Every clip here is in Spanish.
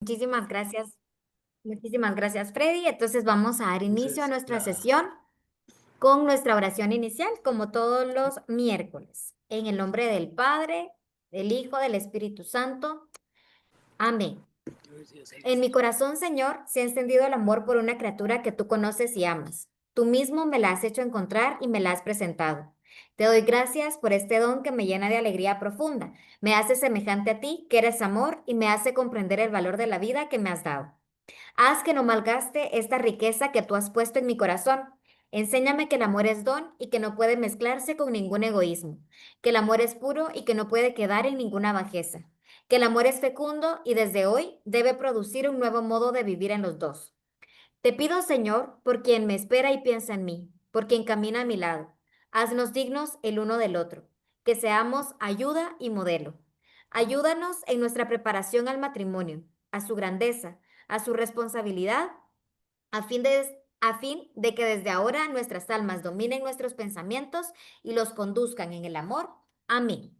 Muchísimas gracias. Muchísimas gracias, Freddy. Entonces vamos a dar inicio a Entonces, nuestra sesión con nuestra oración inicial, como todos los miércoles. En el nombre del Padre, del Hijo, del Espíritu Santo. Amén. En mi corazón, Señor, se ha encendido el amor por una criatura que tú conoces y amas. Tú mismo me la has hecho encontrar y me la has presentado. Te doy gracias por este don que me llena de alegría profunda. Me hace semejante a ti, que eres amor, y me hace comprender el valor de la vida que me has dado. Haz que no malgaste esta riqueza que tú has puesto en mi corazón. Enséñame que el amor es don y que no puede mezclarse con ningún egoísmo, que el amor es puro y que no puede quedar en ninguna bajeza, que el amor es fecundo y desde hoy debe producir un nuevo modo de vivir en los dos. Te pido, Señor, por quien me espera y piensa en mí, por quien camina a mi lado. Haznos dignos el uno del otro, que seamos ayuda y modelo. Ayúdanos en nuestra preparación al matrimonio, a su grandeza, a su responsabilidad, a fin de que desde ahora nuestras almas dominen nuestros pensamientos y los conduzcan en el amor. Amén.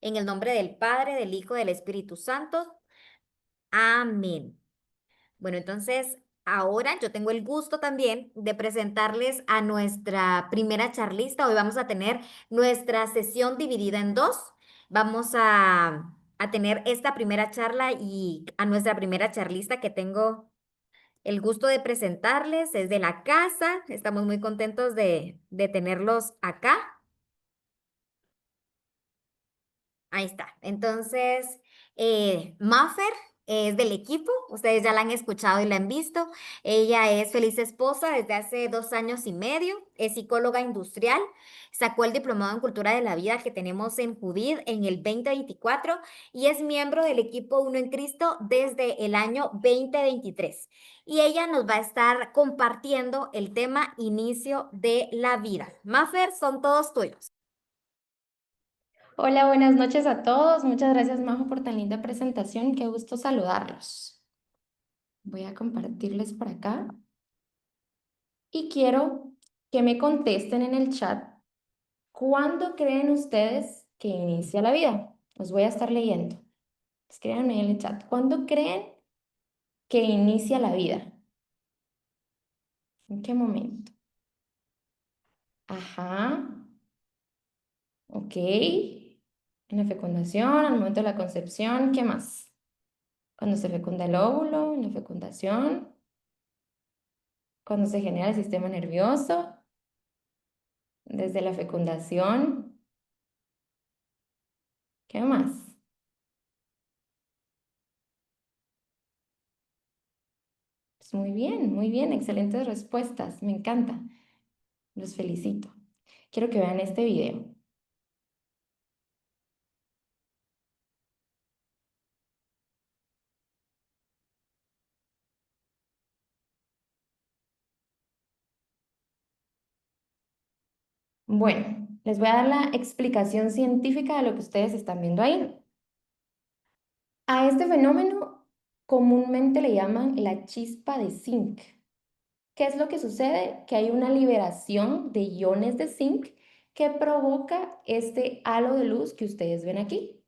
En el nombre del Padre, del Hijo, del Espíritu Santo. Amén. Bueno, entonces ahora yo tengo el gusto también de presentarles a nuestra primera charlista. Hoy vamos a tener nuestra sesión dividida en dos. Vamos a tener esta primera charla y a nuestra primera charlista que tengo el gusto de presentarles. Es de la casa. Estamos muy contentos de tenerlos acá. Ahí está. Entonces, Maffer es del equipo. Ustedes ya la han escuchado y la han visto. Ella es feliz esposa desde hace 2 años y medio. Es psicóloga industrial. Sacó el diplomado en Cultura de la Vida que tenemos en Judith en el 2024 y es miembro del equipo Uno en Cristo desde el año 2023. Y ella nos va a estar compartiendo el tema inicio de la vida. Maffer, son todos tuyos. Hola, buenas noches a todos. Muchas gracias, Majo, por tan linda presentación. Qué gusto saludarlos. Voy a compartirles por acá y quiero que me contesten en el chat cuándo creen ustedes que inicia la vida. Los voy a estar leyendo. Escríbanme en el chat. ¿Cuándo creen que inicia la vida? ¿En qué momento? Ajá, ok. En la fecundación, al momento de la concepción, ¿qué más? Cuando se fecunda el óvulo, en la fecundación. Cuando se genera el sistema nervioso, desde la fecundación, ¿qué más? Pues muy bien, excelentes respuestas, me encanta, los felicito. Quiero que vean este video. Bueno, les voy a dar la explicación científica de lo que ustedes están viendo ahí. A este fenómeno comúnmente le llaman la chispa de zinc. ¿Qué es lo que sucede? Que hay una liberación de iones de zinc que provoca este halo de luz que ustedes ven aquí.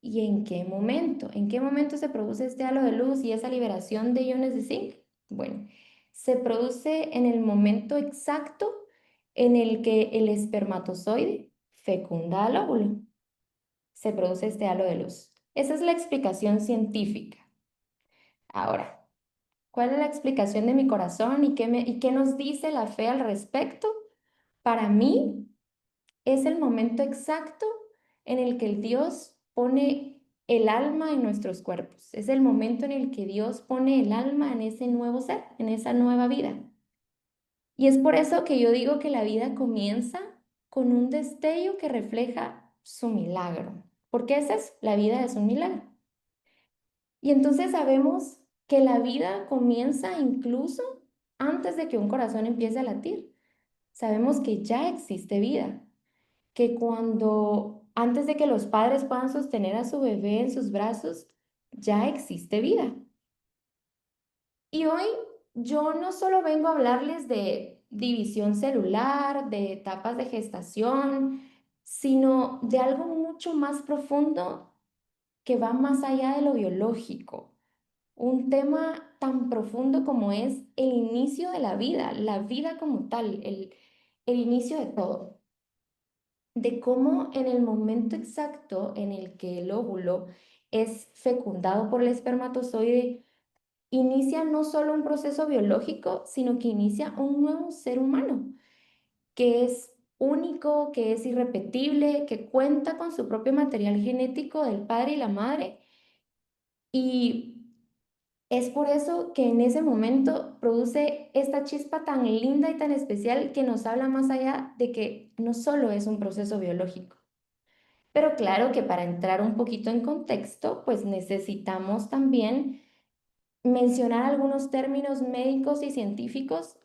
¿Y en qué momento? ¿En qué momento se produce este halo de luz y esa liberación de iones de zinc? Bueno, se produce en el momento exacto en el que el espermatozoide fecunda al óvulo. Se produce este halo de luz. Esa es la explicación científica. Ahora, ¿cuál es la explicación de mi corazón y qué nos dice la fe al respecto? Para mí es el momento exacto en el que el Dios pone el alma en nuestros cuerpos. Es el momento en el que Dios pone el alma en ese nuevo ser, en esa nueva vida. Y es por eso que yo digo que la vida comienza con un destello que refleja su milagro. Porque esa es, la vida es un milagro. Y entonces sabemos que la vida comienza incluso antes de que un corazón empiece a latir. Sabemos que ya existe vida, que cuando antes de que los padres puedan sostener a su bebé en sus brazos, ya existe vida. Y hoy yo no solo vengo a hablarles de división celular, de etapas de gestación, sino de algo mucho más profundo que va más allá de lo biológico. un tema tan profundo como es el inicio de la vida como tal, el inicio de todo, de cómo en el momento exacto en el que el óvulo es fecundado por el espermatozoide, inicia no solo un proceso biológico, sino que inicia un nuevo ser humano, que es único, que es irrepetible, que cuenta con su propio material genético del padre y la madre. Y es por eso que en ese momento produce esta chispa tan linda y tan especial que nos habla más allá de que no solo es un proceso biológico. Pero claro que para entrar un poquito en contexto, pues necesitamos también mencionar algunos términos médicos y científicos,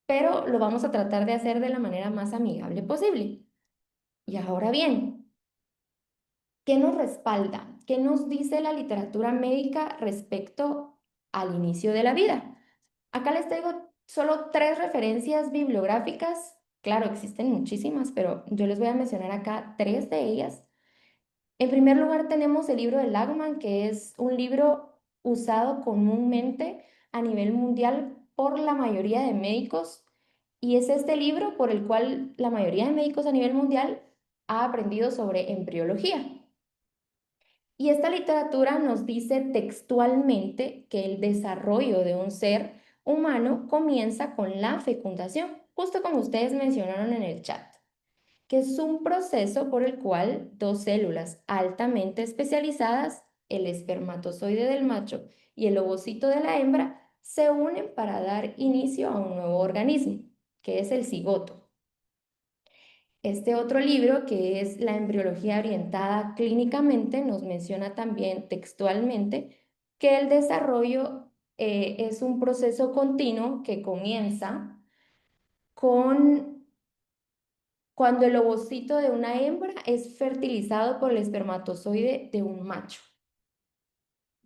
pero lo vamos a tratar de hacer de la manera más amigable posible. Y ahora bien, ¿qué nos respalda? ¿Qué nos dice la literatura médica respecto al inicio de la vida? Acá les traigo solo 3 referencias bibliográficas. Claro, existen muchísimas, pero yo les voy a mencionar acá 3 de ellas. En primer lugar, tenemos el libro de Lagman, que es un libro usado comúnmente a nivel mundial por la mayoría de médicos, y es este libro por el cual la mayoría de médicos a nivel mundial ha aprendido sobre embriología. Y esta literatura nos dice textualmente que el desarrollo de un ser humano comienza con la fecundación, justo como ustedes mencionaron en el chat, que es un proceso por el cual 2 células altamente especializadas, el espermatozoide del macho y el ovocito de la hembra, se unen para dar inicio a un nuevo organismo, que es el cigoto. Este otro libro, que es La embriología orientada clínicamente, nos menciona también textualmente que el desarrollo es un proceso continuo que comienza con cuando el ovocito de una hembra es fertilizado por el espermatozoide de un macho.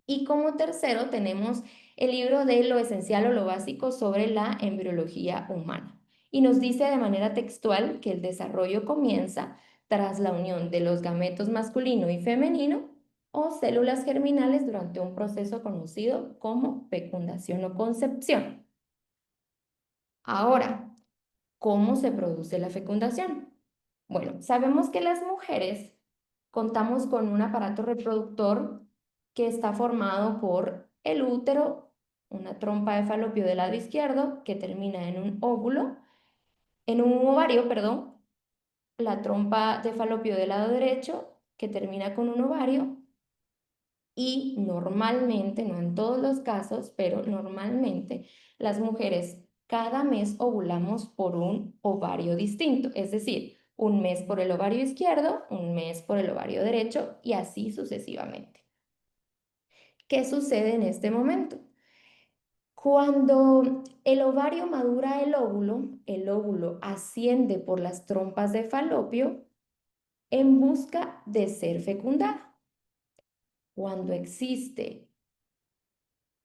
Y como tercero tenemos el libro de Lo esencial o lo básico sobre la embriología humana. Y nos dice de manera textual que el desarrollo comienza tras la unión de los gametos masculino y femenino o células germinales durante un proceso conocido como fecundación o concepción. Ahora, ¿cómo se produce la fecundación? Bueno, sabemos que las mujeres contamos con un aparato reproductor que está formado por el útero, una trompa de falopio del lado izquierdo que termina en un óvulo, en un ovario, perdón, la trompa de falopio del lado derecho que termina con un ovario, y normalmente, no en todos los casos, pero normalmente las mujeres cada mes ovulamos por un ovario distinto, es decir, un mes por el ovario izquierdo, un mes por el ovario derecho y así sucesivamente. ¿Qué sucede en este momento? Cuando el ovario madura el óvulo asciende por las trompas de falopio en busca de ser fecundado. Cuando existe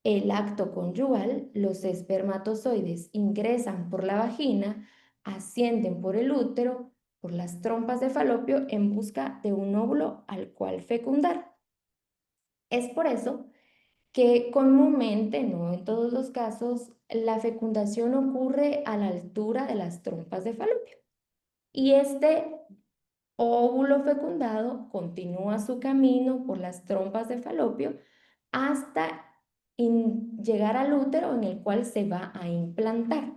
el acto conyugal, los espermatozoides ingresan por la vagina, ascienden por el útero, por las trompas de falopio en busca de un óvulo al cual fecundar. Es por eso que comúnmente, no en todos los casos, la fecundación ocurre a la altura de las trompas de falopio. Y este óvulo fecundado continúa su camino por las trompas de falopio hasta llegar al útero en el cual se va a implantar.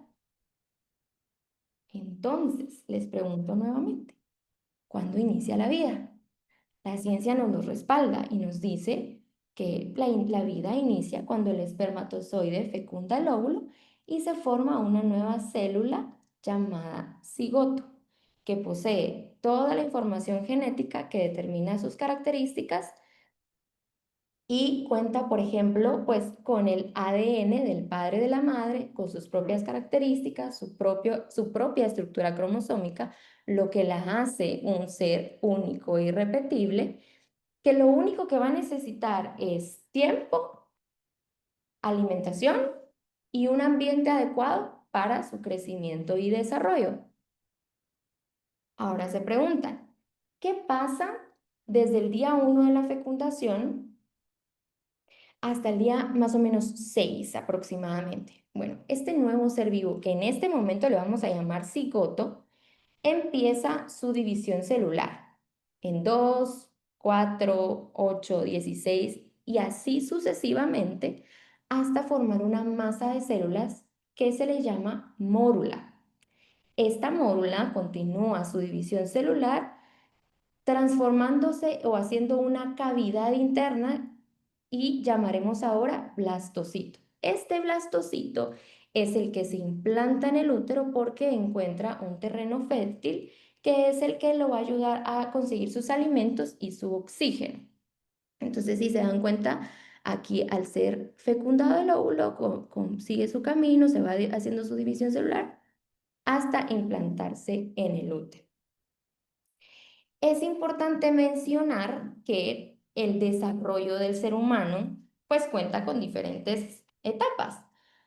Entonces, les pregunto nuevamente, ¿cuándo inicia la vida? La ciencia nos lo respalda y nos dice que la vida inicia cuando el espermatozoide fecunda el óvulo y se forma una nueva célula llamada cigoto, que posee toda la información genética que determina sus características y cuenta, por ejemplo, pues con el ADN del padre y de la madre, con sus propias características, su propia estructura cromosómica, lo que la hace un ser único e irrepetible, que lo único que va a necesitar es tiempo, alimentación y un ambiente adecuado para su crecimiento y desarrollo. Ahora se preguntan, ¿qué pasa desde el día 1 de la fecundación hasta el día más o menos 6 aproximadamente. Bueno, este nuevo ser vivo, que en este momento le vamos a llamar cigoto, empieza su división celular en 2, 4, 8, 16 y así sucesivamente hasta formar una masa de células que se le llama mórula. Esta mórula continúa su división celular transformándose o haciendo una cavidad interna y llamaremos ahora blastocito. Este blastocito es el que se implanta en el útero porque encuentra un terreno fértil que es el que lo va a ayudar a conseguir sus alimentos y su oxígeno. Entonces, si se dan cuenta, aquí al ser fecundado el óvulo, sigue su camino, se va haciendo su división celular hasta implantarse en el útero. Es importante mencionar que el desarrollo del ser humano pues cuenta con diferentes etapas.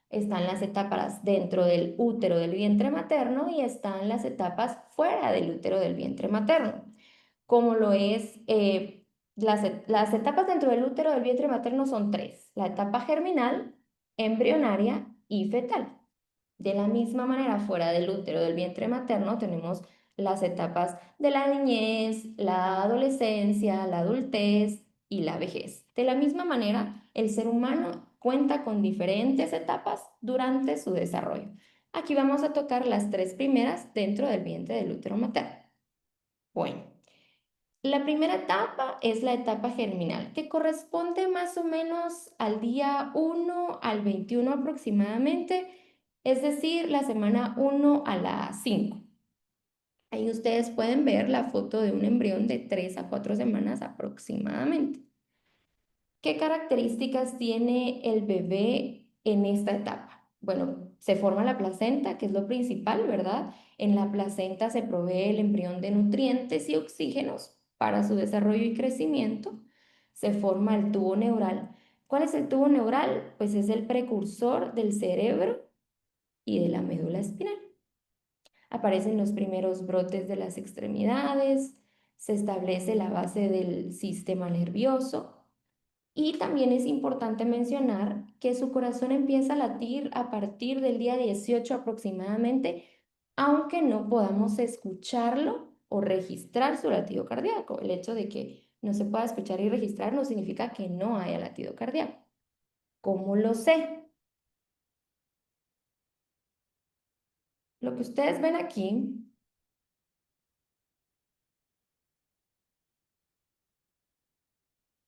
Están las etapas dentro del útero del vientre materno y están las etapas fuera del útero del vientre materno. Como lo es, las etapas dentro del útero del vientre materno son tres: la etapa germinal, embrionaria y fetal. De la misma manera, fuera del útero del vientre materno tenemos las etapas de la niñez, la adolescencia, la adultez y la vejez. De la misma manera, el ser humano cuenta con diferentes etapas durante su desarrollo. Aquí vamos a tocar las tres primeras dentro del vientre del útero materno. Bueno, la primera etapa es la etapa germinal, que corresponde más o menos al día 1 al 21 aproximadamente, es decir, la semana 1 a la 5. Ahí ustedes pueden ver la foto de un embrión de 3 a 4 semanas aproximadamente. ¿Qué características tiene el bebé en esta etapa? Bueno, se forma la placenta, que es lo principal, ¿verdad? En la placenta se provee el embrión de nutrientes y oxígenos para su desarrollo y crecimiento. Se forma el tubo neural. ¿Cuál es el tubo neural? Pues es el precursor del cerebro y de la médula espinal. Aparecen los primeros brotes de las extremidades, se establece la base del sistema nervioso y también es importante mencionar que su corazón empieza a latir a partir del día 18 aproximadamente, aunque no podamos escucharlo o registrar su latido cardíaco. El hecho de que no se pueda escuchar y registrar no significa que no haya latido cardíaco. ¿Cómo lo sé? Lo que ustedes ven aquí,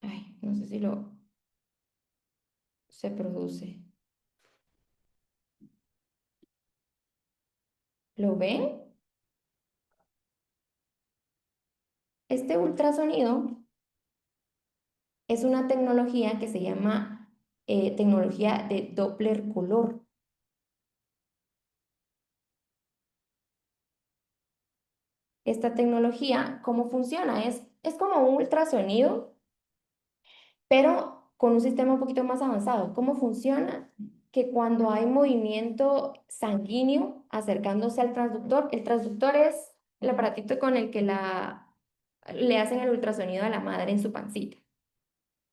ay, no sé si lo se produce. ¿Lo ven? Este ultrasonido es una tecnología que se llama tecnología de Doppler color. Esta tecnología, ¿cómo funciona? Es como un ultrasonido, pero con un sistema un poquito más avanzado. ¿Cómo funciona? Que cuando hay movimiento sanguíneo acercándose al transductor, el transductor es el aparatito con el que le hacen el ultrasonido a la madre en su pancita.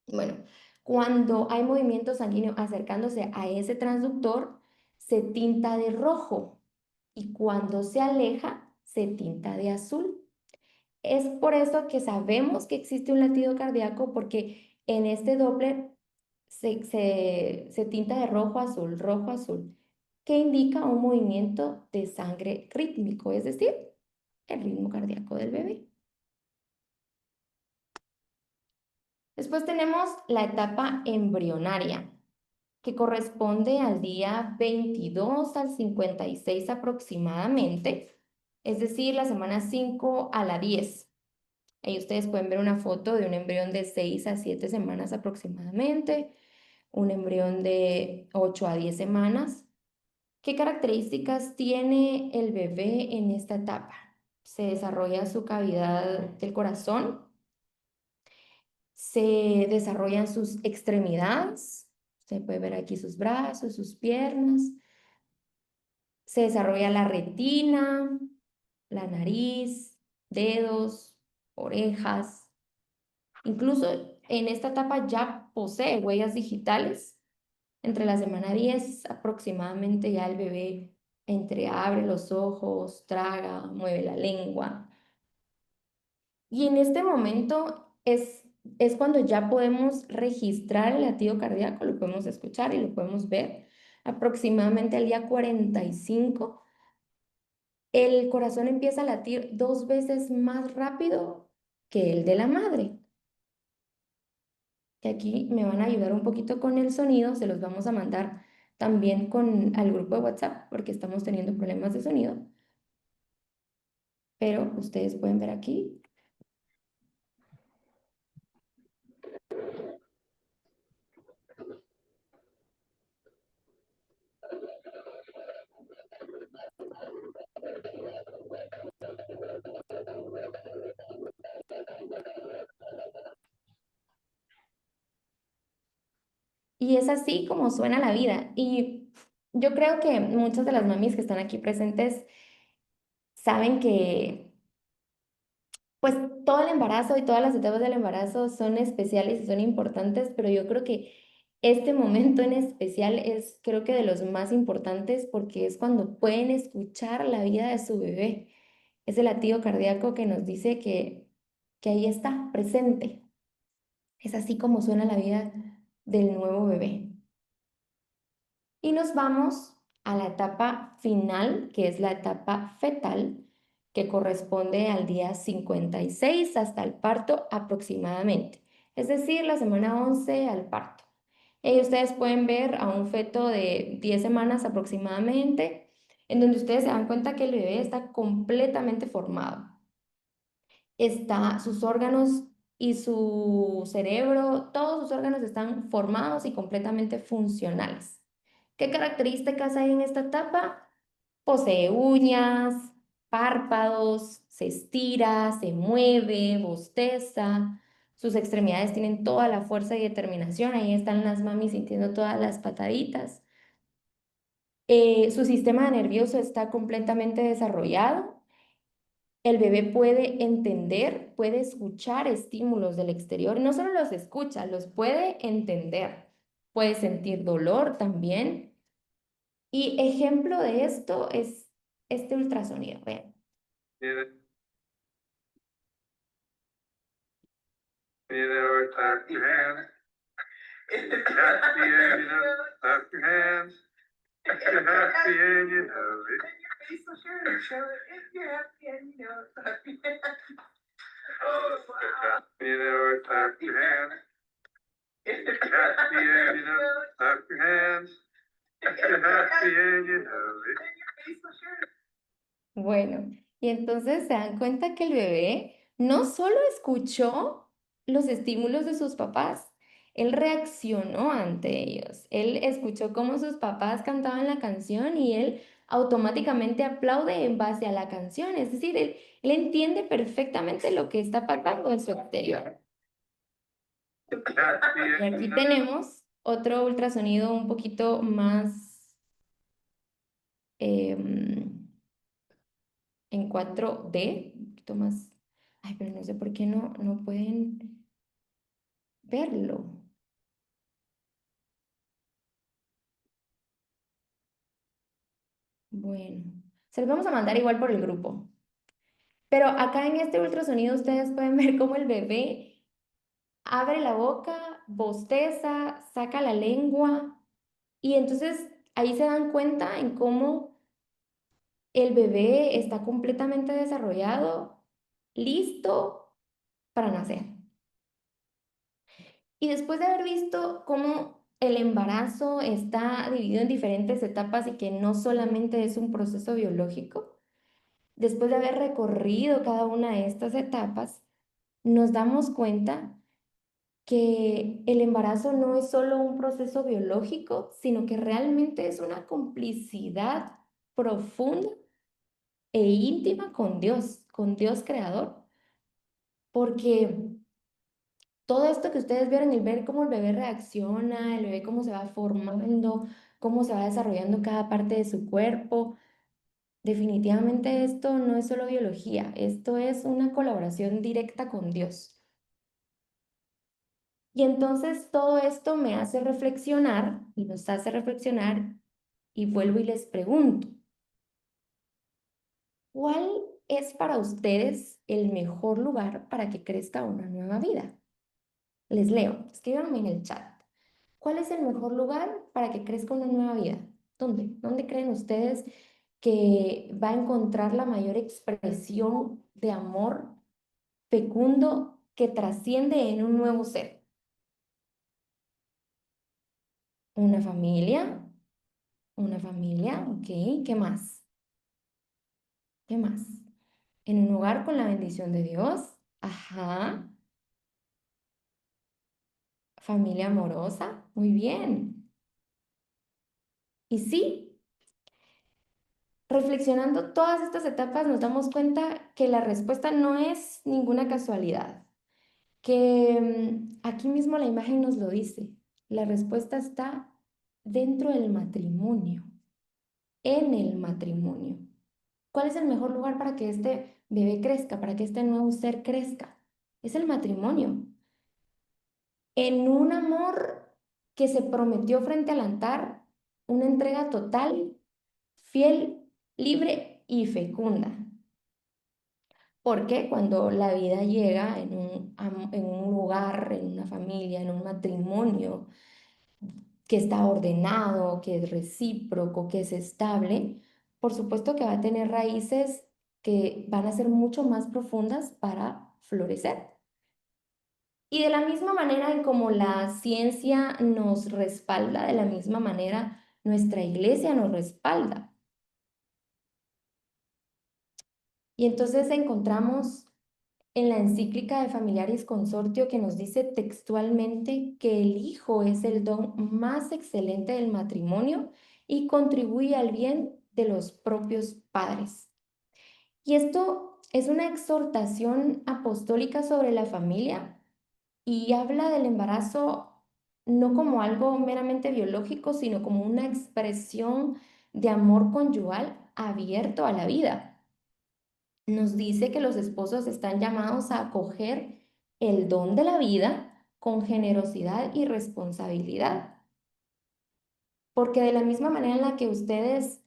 Bueno, cuando hay movimiento sanguíneo acercándose a ese transductor, se tinta de rojo y cuando se aleja, se tinta de azul. Es por eso que sabemos que existe un latido cardíaco porque en este Doppler se tinta de rojo, azul, que indica un movimiento de sangre rítmico, es decir, el ritmo cardíaco del bebé. Después tenemos la etapa embrionaria, que corresponde al día 22 al 56 aproximadamente, es decir, la semana 5 a la 10. Ahí ustedes pueden ver una foto de un embrión de 6 a 7 semanas aproximadamente, un embrión de 8 a 10 semanas. ¿Qué características tiene el bebé en esta etapa? Se desarrolla su cavidad del corazón, se desarrollan sus extremidades, se puede ver aquí sus brazos, sus piernas, se desarrolla la retina, la nariz, dedos, orejas. Incluso en esta etapa ya posee huellas digitales. Entre la semana 10 aproximadamente ya el bebé entreabre los ojos, traga, mueve la lengua. Y en este momento es cuando ya podemos registrar el latido cardíaco, lo podemos escuchar y lo podemos ver. Aproximadamente al día 45, el corazón empieza a latir 2 veces más rápido que el de la madre. Que aquí me van a ayudar un poquito con el sonido, se los vamos a mandar también al grupo de WhatsApp porque estamos teniendo problemas de sonido, pero ustedes pueden ver aquí. Y es así como suena la vida. Y yo creo que muchas de las mamis que están aquí presentes saben que pues todo el embarazo y todas las etapas del embarazo son especiales y son importantes, pero yo creo que este momento en especial es creo que de los más importantes porque es cuando pueden escuchar la vida de su bebé. Es el latido cardíaco que nos dice que ahí está, presente. Es así como suena la vida del nuevo bebé. Y nos vamos a la etapa final, que es la etapa fetal, que corresponde al día 56 hasta el parto aproximadamente, es decir, la semana 11 al parto. Y ustedes pueden ver a un feto de 10 semanas aproximadamente, en donde ustedes se dan cuenta que el bebé está completamente formado. Sus órganos y su cerebro, todos sus órganos están formados y completamente funcionales. ¿Qué características hay en esta etapa? Posee uñas, párpados, se estira, se mueve, bosteza. Sus extremidades tienen toda la fuerza y determinación. Ahí están las mamis sintiendo todas las pataditas. Su sistema nervioso está completamente desarrollado. El bebé puede entender, puede escuchar estímulos del exterior. No solo los escucha, los puede entender. Puede sentir dolor también. Y ejemplo de esto es este ultrasonido. Vean. Clap your hands. Happy and you know, clap your hands. If you're happy and you know it. And your face will show it. If you're happy and you know it, clap your hands. Oh, wow. You know, clap your hands. If you're happy and you know it, clap your hands. If you're happy and you know it. And your face will show it. Bueno, y entonces se dan cuenta que el bebé no solo escuchó los estímulos de sus papás, él reaccionó ante ellos. Él escuchó cómo sus papás cantaban la canción y él automáticamente aplaude en base a la canción. Es decir, él entiende perfectamente lo que está pasando en su exterior. Y aquí tenemos otro ultrasonido un poquito más en 4D, un poquito más. Ay, pero no sé por qué no pueden verlo. Bueno, se los vamos a mandar igual por el grupo. Pero acá en este ultrasonido ustedes pueden ver cómo el bebé abre la boca, bosteza, saca la lengua y entonces ahí se dan cuenta en cómo el bebé está completamente desarrollado, listo para nacer. Y después de haber visto cómo el embarazo está dividido en diferentes etapas y que no solamente es un proceso biológico, después de haber recorrido cada una de estas etapas, nos damos cuenta que el embarazo no es solo un proceso biológico, sino que realmente es una complicidad profunda e íntima con Dios creador, porque todo esto que ustedes vieron, el ver cómo el bebé reacciona, el bebé cómo se va formando, cómo se va desarrollando cada parte de su cuerpo, definitivamente esto no es solo biología, esto es una colaboración directa con Dios. Y entonces todo esto me hace reflexionar y nos hace reflexionar y vuelvo y les pregunto, ¿cuál es para ustedes el mejor lugar para que crezca una nueva vida? Les leo, escríbanme en el chat. ¿Cuál es el mejor lugar para que crezca una nueva vida? ¿Dónde? ¿Dónde creen ustedes que va a encontrar la mayor expresión de amor fecundo que trasciende en un nuevo ser? Una familia, ok, ¿qué más? ¿Qué más? En un hogar con la bendición de Dios, ajá, familia amorosa, muy bien. Y sí, reflexionando todas estas etapas nos damos cuenta que la respuesta no es ninguna casualidad, que aquí mismo la imagen nos lo dice, la respuesta está dentro del matrimonio, en el matrimonio. ¿Cuál es el mejor lugar para que este bebé crezca, para que este nuevo ser crezca? Es el matrimonio. En un amor que se prometió frente al altar, una entrega total, fiel, libre y fecunda. Porque cuando la vida llega en un lugar, en una familia, en un matrimonio que está ordenado, que es recíproco, que es estable, por supuesto que va a tener raíces que van a ser mucho más profundas para florecer. Y de la misma manera en como la ciencia nos respalda, de la misma manera nuestra iglesia nos respalda. Y entonces encontramos en la encíclica de Familiaris Consortio que nos dice textualmente que el hijo es el don más excelente del matrimonio y contribuye al bien de los propios padres. Y esto es una exhortación apostólica sobre la familia y habla del embarazo no como algo meramente biológico, sino como una expresión de amor conyugal abierto a la vida. Nos dice que los esposos están llamados a acoger el don de la vida con generosidad y responsabilidad. Porque de la misma manera en la que ustedes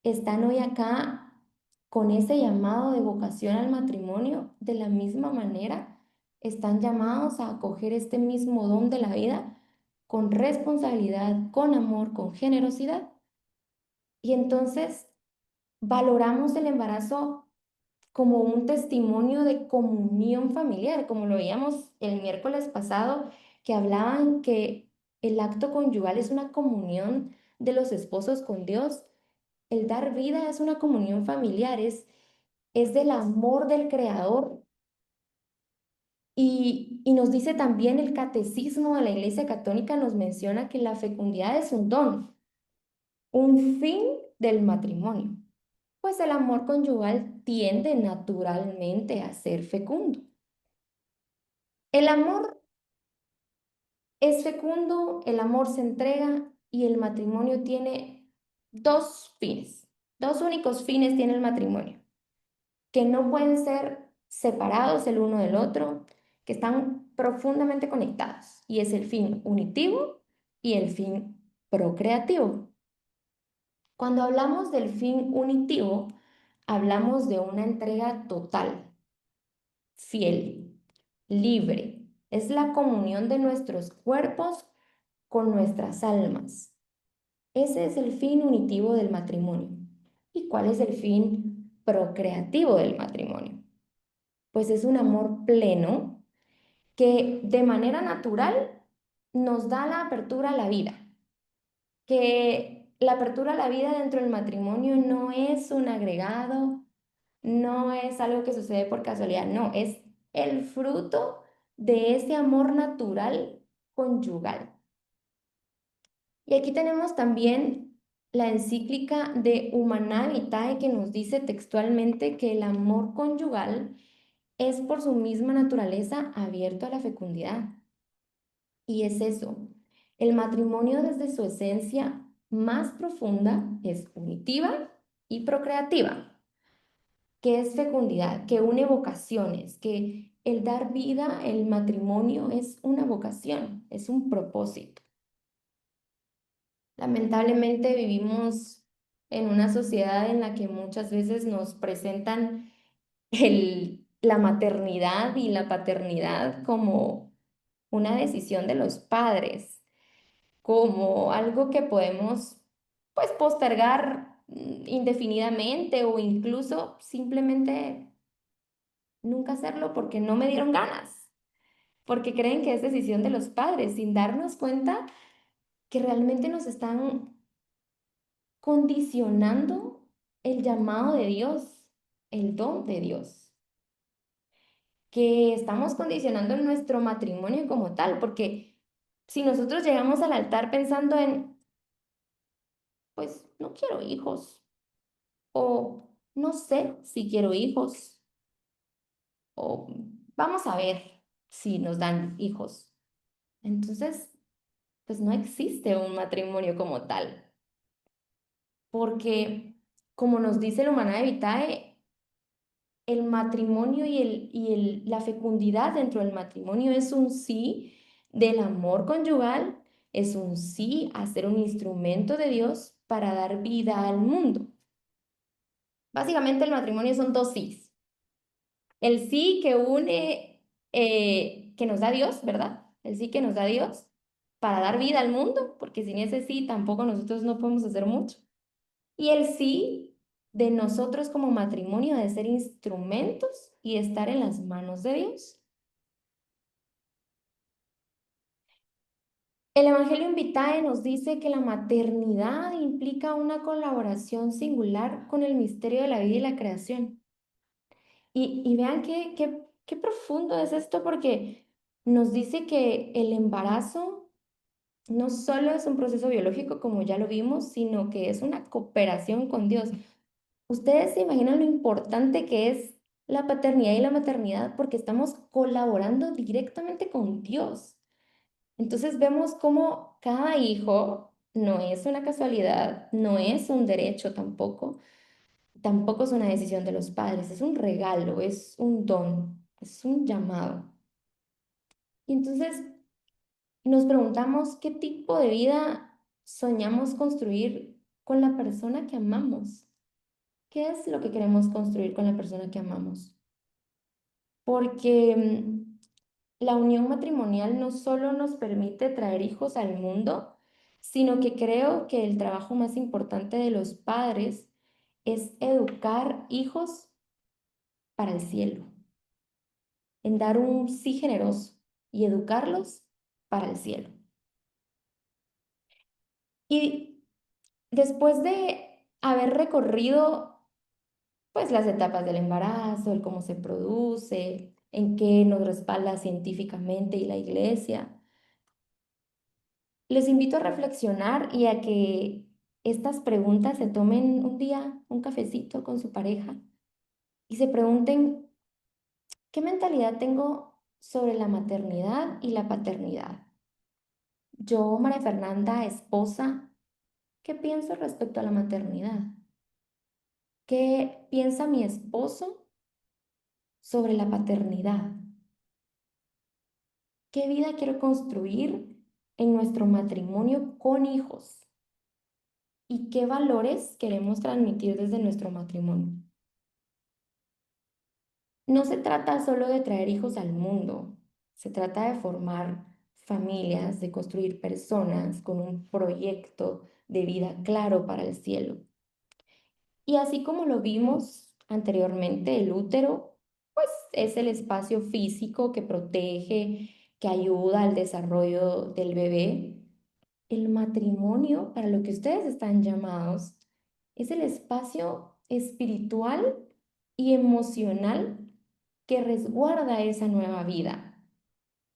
están hoy acá con ese llamado de vocación al matrimonio, de la misma manera están llamados a acoger este mismo don de la vida con responsabilidad, con amor, con generosidad. Y entonces valoramos el embarazo como un testimonio de comunión familiar, como lo veíamos el miércoles pasado, que hablaban que el acto conyugal es una comunión de los esposos con Dios. El dar vida es una comunión familiar, es del amor del Creador. Y nos dice también el catecismo de la Iglesia Católica, nos menciona que la fecundidad es un don, un fin del matrimonio. Pues el amor conyugal tiende naturalmente a ser fecundo. El amor es fecundo, el amor se entrega y el matrimonio tiene dos fines, dos únicos fines tiene el matrimonio, que no pueden ser separados el uno del otro, que están profundamente conectados, y es el fin unitivo y el fin procreativo. Cuando hablamos del fin unitivo, hablamos de una entrega total, fiel, libre. Es la comunión de nuestros cuerpos con nuestras almas. Ese es el fin unitivo del matrimonio. ¿Y cuál es el fin procreativo del matrimonio? Pues es un amor pleno que de manera natural nos da la apertura a la vida, que la apertura a la vida dentro del matrimonio no es un agregado, no es algo que sucede por casualidad, no, es el fruto de ese amor natural conyugal. Y aquí tenemos también la encíclica de Humanae Vitae que nos dice textualmente que el amor conyugal es por su misma naturaleza abierto a la fecundidad. Y es eso, el matrimonio desde su esencia más profunda es unitiva y procreativa, que es fecundidad, que une vocaciones, el dar vida, el matrimonio es una vocación, es un propósito. Lamentablemente vivimos en una sociedad en la que muchas veces nos presentan la maternidad y la paternidad como una decisión de los padres, como algo que podemos pues postergar indefinidamente o incluso simplemente nunca hacerlo porque no me dieron ganas, porque creen que es decisión de los padres, sin darnos cuenta que realmente nos están condicionando el llamado de Dios, el don de Dios, que estamos condicionando nuestro matrimonio como tal, porque si nosotros llegamos al altar pensando en, pues no quiero hijos, o no sé si quiero hijos, o vamos a ver si nos dan hijos, entonces, pues no existe un matrimonio como tal, porque como nos dice el Humanae Vitae, el matrimonio la fecundidad dentro del matrimonio es un sí del amor conyugal, es un sí a ser un instrumento de Dios para dar vida al mundo. Básicamente el matrimonio son dos sís. El sí que une, que nos da Dios, ¿verdad? El sí que nos da Dios para dar vida al mundo, porque sin ese sí tampoco nosotros no podemos hacer mucho. Y el sí de nosotros como matrimonio de ser instrumentos y estar en las manos de Dios. El Evangelio Vitae nos dice que la maternidad implica una colaboración singular con el misterio de la vida y la creación. Y vean qué profundo es esto, porque nos dice que el embarazo no solo es un proceso biológico, como ya lo vimos, sino que es una cooperación con Dios. Ustedes se imaginan lo importante que es la paternidad y la maternidad porque estamos colaborando directamente con Dios. Entonces vemos cómo cada hijo no es una casualidad, no es un derecho tampoco, tampoco es una decisión de los padres, es un regalo, es un don, es un llamado. Y entonces nos preguntamos qué tipo de vida soñamos construir con la persona que amamos. ¿Qué es lo que queremos construir con la persona que amamos? Porque la unión matrimonial no solo nos permite traer hijos al mundo, sino que creo que el trabajo más importante de los padres es educar hijos para el cielo, en dar un sí generoso y educarlos para el cielo. Y después de haber recorrido pues las etapas del embarazo, el cómo se produce, en qué nos respalda científicamente y la iglesia, les invito a reflexionar y a que estas preguntas se tomen un día, un cafecito con su pareja y se pregunten, ¿qué mentalidad tengo sobre la maternidad y la paternidad? Yo, María Fernanda, esposa, ¿qué pienso respecto a la maternidad? ¿Qué piensa mi esposo sobre la paternidad? ¿Qué vida quiero construir en nuestro matrimonio con hijos? ¿Y qué valores queremos transmitir desde nuestro matrimonio? No se trata solo de traer hijos al mundo, se trata de formar familias, de construir personas con un proyecto de vida claro para el cielo. Y así como lo vimos anteriormente, el útero, pues es el espacio físico que protege, que ayuda al desarrollo del bebé. El matrimonio, para lo que ustedes están llamados, es el espacio espiritual y emocional que resguarda esa nueva vida,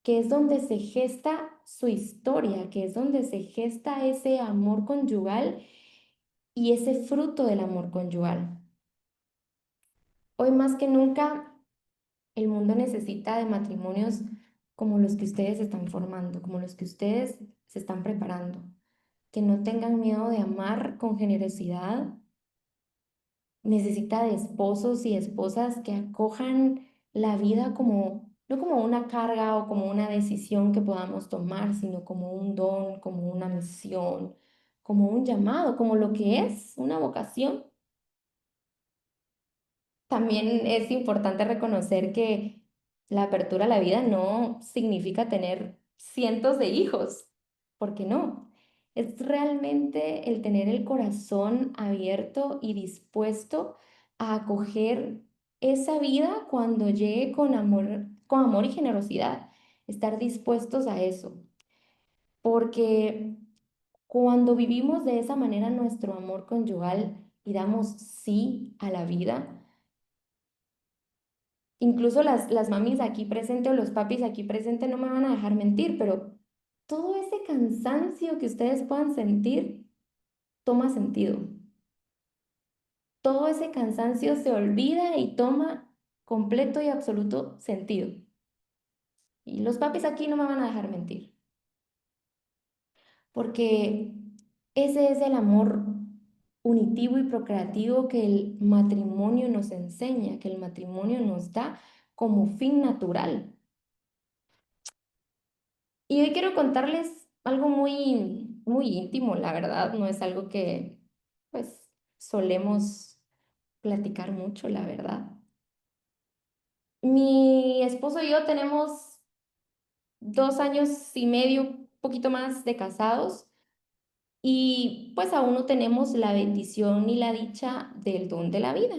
que es donde se gesta su historia, que es donde se gesta ese amor conyugal y ese fruto del amor conyugal. Hoy más que nunca, el mundo necesita de matrimonios como los que ustedes están formando, como los que ustedes se están preparando, que no tengan miedo de amar con generosidad. Necesita de esposos y esposas que acojan la vida como no como una carga o como una decisión que podamos tomar, sino como un don, como una misión, como un llamado, como lo que es una vocación. También es importante reconocer que la apertura a la vida no significa tener cientos de hijos, porque no. Es realmente el tener el corazón abierto y dispuesto a acoger esa vida cuando llegue con amor y generosidad. Estar dispuestos a eso, porque cuando vivimos de esa manera nuestro amor conyugal y damos sí a la vida, incluso las mamis aquí presentes o los papis aquí presentes no me van a dejar mentir, pero todo ese cansancio que ustedes puedan sentir toma sentido. Todo ese cansancio se olvida y toma completo y absoluto sentido. Y los papis aquí no me van a dejar mentir, porque ese es el amor unitivo y procreativo que el matrimonio nos enseña, que el matrimonio nos da como fin natural. Y hoy quiero contarles algo muy íntimo, la verdad, no es algo que pues solemos platicar mucho, la verdad. Mi esposo y yo tenemos 2 años y medio, poquito más de casados y pues aún no tenemos la bendición ni la dicha del don de la vida.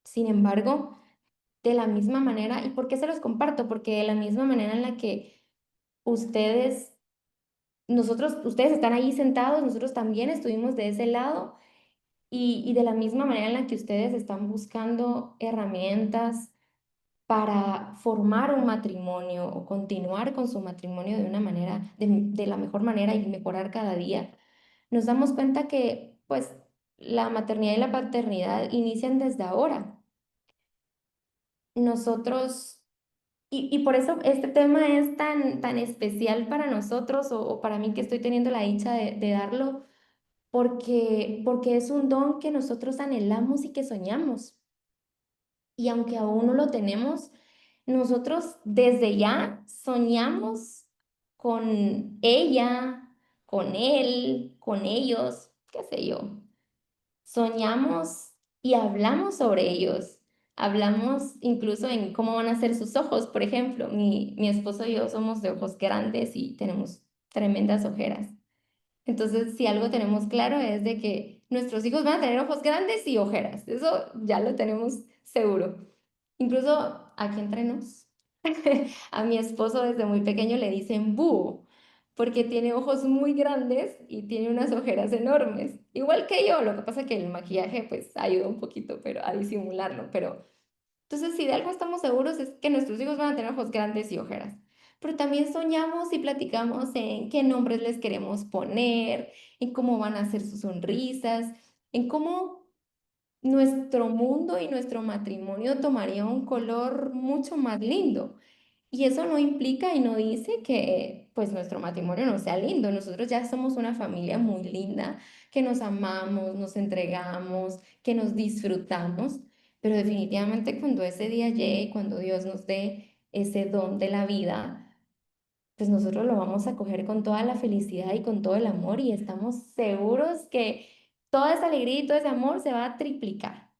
Sin embargo, de la misma manera, ¿y por qué se los comparto? Porque de la misma manera en la que ustedes ustedes están ahí sentados, nosotros también estuvimos de ese lado y de la misma manera en la que ustedes están buscando herramientas para formar un matrimonio o continuar con su matrimonio de una manera, de la mejor manera y mejorar cada día, nos damos cuenta que pues la maternidad y la paternidad inician desde ahora. Nosotros y por eso este tema es tan especial para nosotros o para mí que estoy teniendo la dicha de darlo, porque es un don que nosotros anhelamos y que soñamos. Y aunque aún no lo tenemos, nosotros desde ya soñamos con ella, con él, con ellos, qué sé yo. Soñamos y hablamos sobre ellos. Hablamos incluso en cómo van a ser sus ojos. Por ejemplo, mi esposo y yo somos de ojos grandes y tenemos tremendas ojeras. Entonces, si algo tenemos claro es de que nuestros hijos van a tener ojos grandes y ojeras. Eso ya lo tenemos seguro. Incluso aquí entre nos, a mi esposo desde muy pequeño le dicen búho, porque tiene ojos muy grandes y tiene unas ojeras enormes. Igual que yo, lo que pasa que el maquillaje pues ayuda un poquito pero, a disimularlo, pero entonces si de algo estamos seguros es que nuestros hijos van a tener ojos grandes y ojeras. Pero también soñamos y platicamos en qué nombres les queremos poner, en cómo van a ser sus sonrisas, en cómo nuestro mundo y nuestro matrimonio tomaría un color mucho más lindo. Y eso no implica y no dice que pues nuestro matrimonio no sea lindo. Nosotros ya somos una familia muy linda, que nos amamos, nos entregamos, que nos disfrutamos, pero definitivamente cuando ese día llegue, cuando Dios nos dé ese don de la vida, pues nosotros lo vamos a coger con toda la felicidad y con todo el amor y estamos seguros que toda esa alegría y todo ese amor se va a triplicar.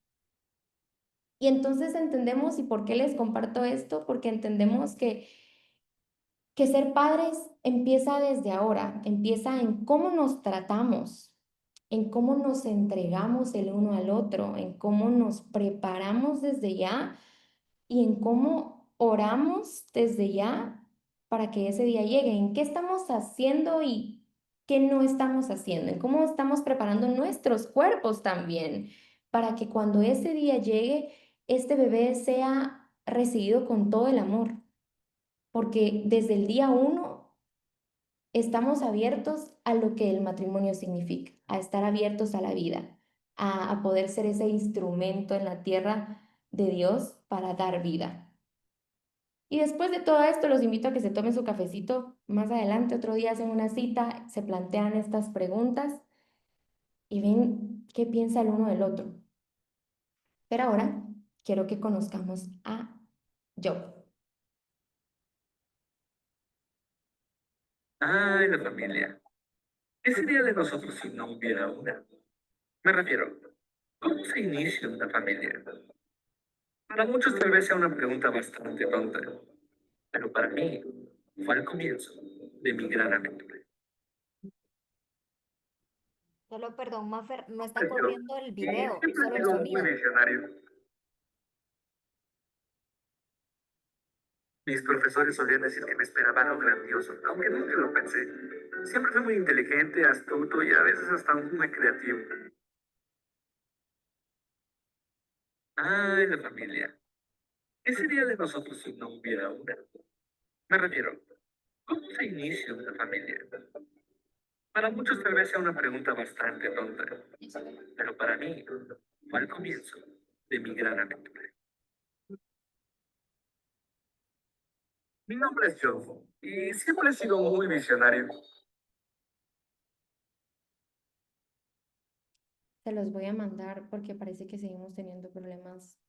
Y entonces entendemos, ¿y por qué les comparto esto? Porque entendemos que ser padres empieza desde ahora, empieza en cómo nos tratamos, en cómo nos entregamos el uno al otro, en cómo nos preparamos desde ya y en cómo oramos desde ya para que ese día llegue, en qué estamos haciendo y qué no estamos haciendo, en cómo estamos preparando nuestros cuerpos también para que cuando ese día llegue, este bebé sea recibido con todo el amor, porque desde el día uno estamos abiertos a lo que el matrimonio significa, a estar abiertos a la vida, a poder ser ese instrumento en la tierra de Dios para dar vida. Y después de todo esto, los invito a que se tomen su cafecito. Más adelante, otro día hacen una cita, se plantean estas preguntas y ven qué piensa el uno del otro. Pero ahora quiero que conozcamos a Job. Ay, la familia. ¿Qué sería de nosotros si no hubiera una? Me refiero, ¿cómo se inicia una familia? Para muchos tal vez sea una pregunta bastante tonta, pero para mí fue el comienzo de mi gran aventura. Solo, perdón, Mafer, no está Pero, corriendo el y video, siempre he solo el sido muy sonido. visionario. Mis profesores solían decir que me esperaba algo grandioso, aunque nunca lo pensé. Siempre fui muy inteligente, astuto y a veces hasta muy creativo. Ay, la familia. ¿Qué sería de nosotros si no hubiera una? Me refiero, ¿cómo se inicia una familia? Para muchos tal vez sea una pregunta bastante tonta, pero para mí fue el comienzo de mi gran aventura. Mi nombre es Joe y siempre he sido muy visionario. Se los voy a mandar porque parece que seguimos teniendo problemas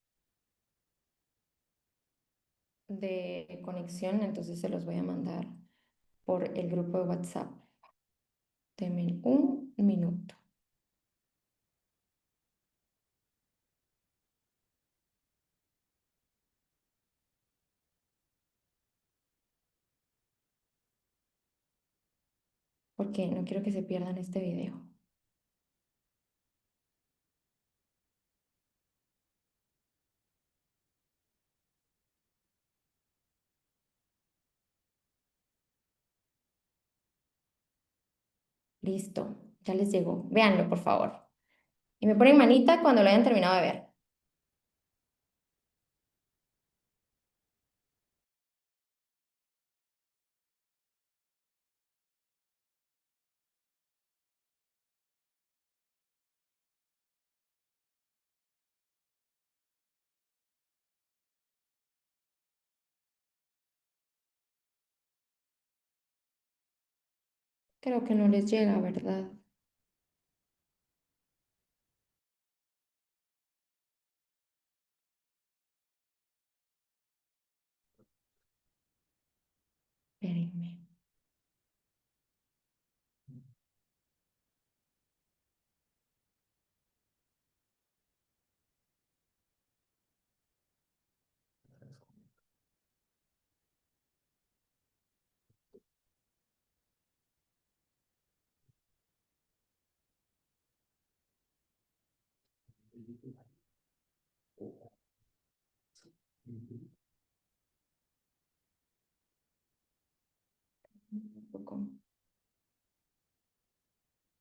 de conexión, entonces se los voy a mandar por el grupo de WhatsApp. Denme un minuto. Porque no quiero que se pierdan este video. Listo, ya les llegó. Véanlo, por favor. Y me ponen manita cuando lo hayan terminado de ver. Creo que no les llega, ¿verdad? Espérenme. Un poco.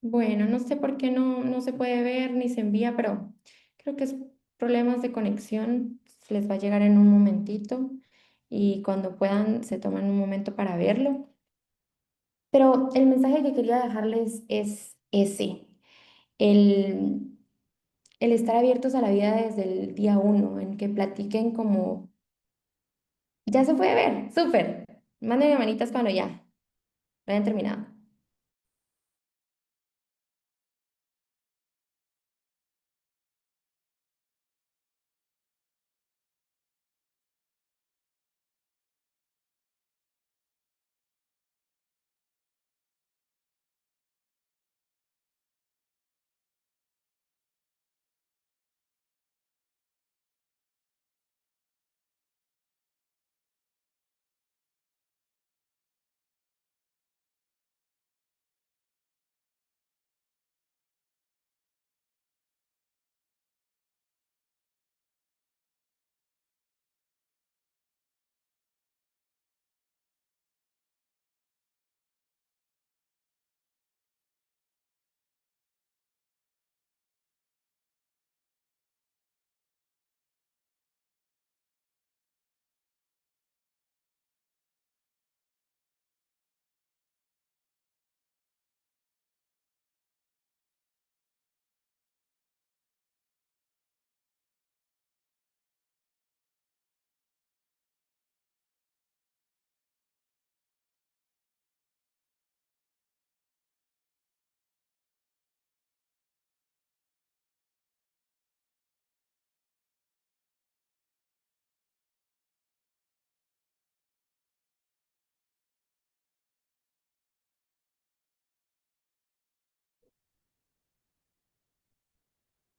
Bueno, no sé por qué no se puede ver ni se envía, pero creo que es problemas de conexión. Les va a llegar en un momentito y cuando puedan se toman un momento para verlo. Pero el mensaje que quería dejarles es ese, el, el estar abiertos a la vida desde el día uno, en que platiquen como, ya se puede ver, súper. Mándenme manitas cuando ya lo hayan terminado.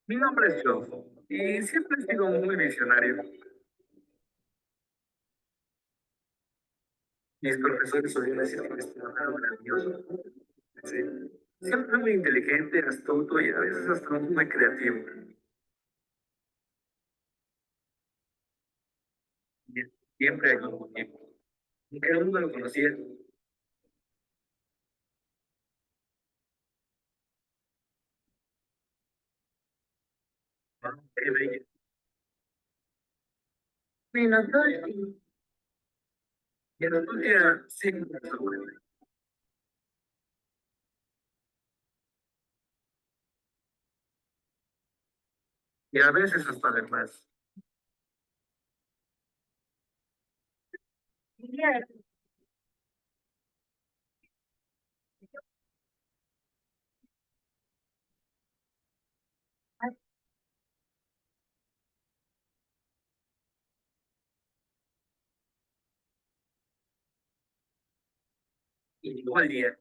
Mi nombre es Joe y siempre he sido muy visionario. Mis profesores solían decir que esto era algo grandioso. Sí. Siempre muy inteligente, astuto y a veces hasta muy creativo. Siempre aquí conmigo. Aunque aún no lo conocía. Qué bello. Mi Natalia. Mi Natalia siempre me sorprende. Y a veces hasta de más. Igual día.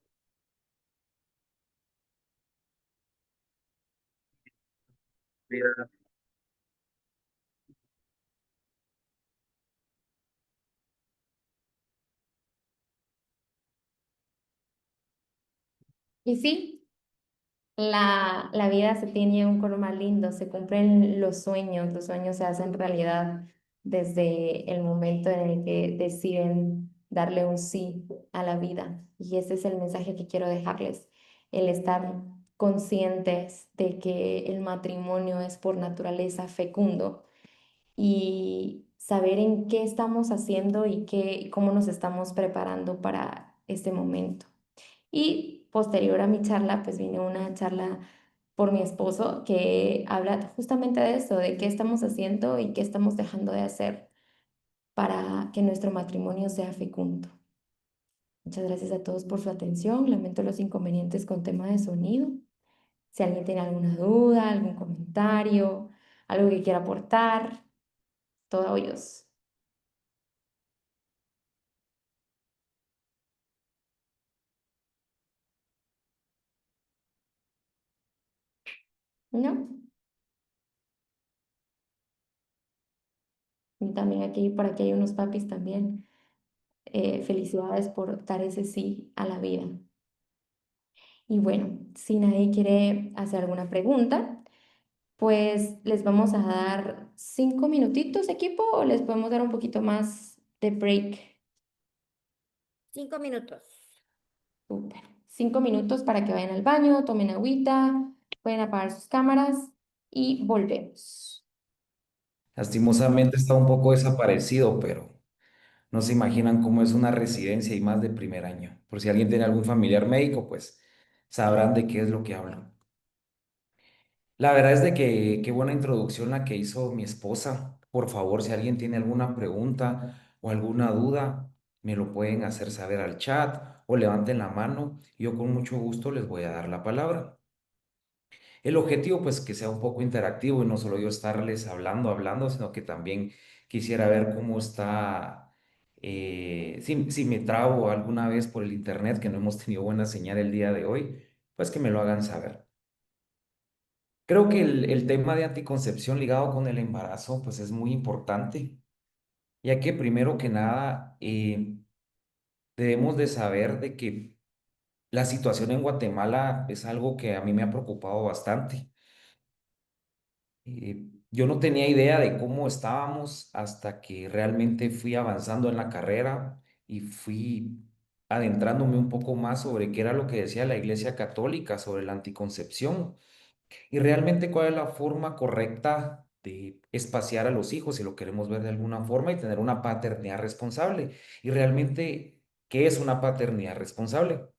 Mira, Y sí, la vida se tiene un color más lindo, se cumplen los sueños se hacen realidad desde el momento en el que deciden darle un sí a la vida. Y ese es el mensaje que quiero dejarles, el estar conscientes de que el matrimonio es por naturaleza fecundo y saber en qué estamos haciendo y cómo nos estamos preparando para este momento. Y posterior a mi charla, pues vine una charla por mi esposo que habla justamente de eso, de qué estamos haciendo y qué estamos dejando de hacer para que nuestro matrimonio sea fecundo. Muchas gracias a todos por su atención. Lamento los inconvenientes con tema de sonido. Si alguien tiene alguna duda, algún comentario, algo que quiera aportar, todo oídos. ¿No? Y también aquí, por aquí hay unos papis también. Felicidades por dar ese sí a la vida. Y bueno, si nadie quiere hacer alguna pregunta, pues les vamos a dar 5 minutitos, equipo, o les podemos dar un poquito más de break. 5 minutos. Súper. 5 minutos para que vayan al baño, tomen agüita, pueden apagar sus cámaras y volvemos. Lastimosamente está un poco desaparecido, pero no se imaginan cómo es una residencia y más de primer año. Por si alguien tiene algún familiar médico, pues sabrán de qué es lo que hablo. La verdad es de que qué buena introducción la que hizo mi esposa. Por favor, si alguien tiene alguna pregunta o alguna duda, me lo pueden hacer saber al chat o levanten la mano. Yo con mucho gusto les voy a dar la palabra. El objetivo, pues, que sea un poco interactivo y no solo yo estarles hablando, sino que también quisiera ver cómo está, si me trabo alguna vez por el internet, que no hemos tenido buena señal el día de hoy, pues que me lo hagan saber. Creo que el tema de anticoncepción ligado con el embarazo, pues es muy importante, ya que primero que nada, debemos de saber de que la situación en Guatemala es algo que a mí me ha preocupado bastante. Yo no tenía idea de cómo estábamos hasta que realmente fui avanzando en la carrera y fui adentrándome un poco más sobre qué era lo que decía la Iglesia Católica sobre la anticoncepción y realmente cuál es la forma correcta de espaciar a los hijos, si lo queremos ver de alguna forma, y tener una paternidad responsable. Y realmente, ¿qué es una paternidad responsable?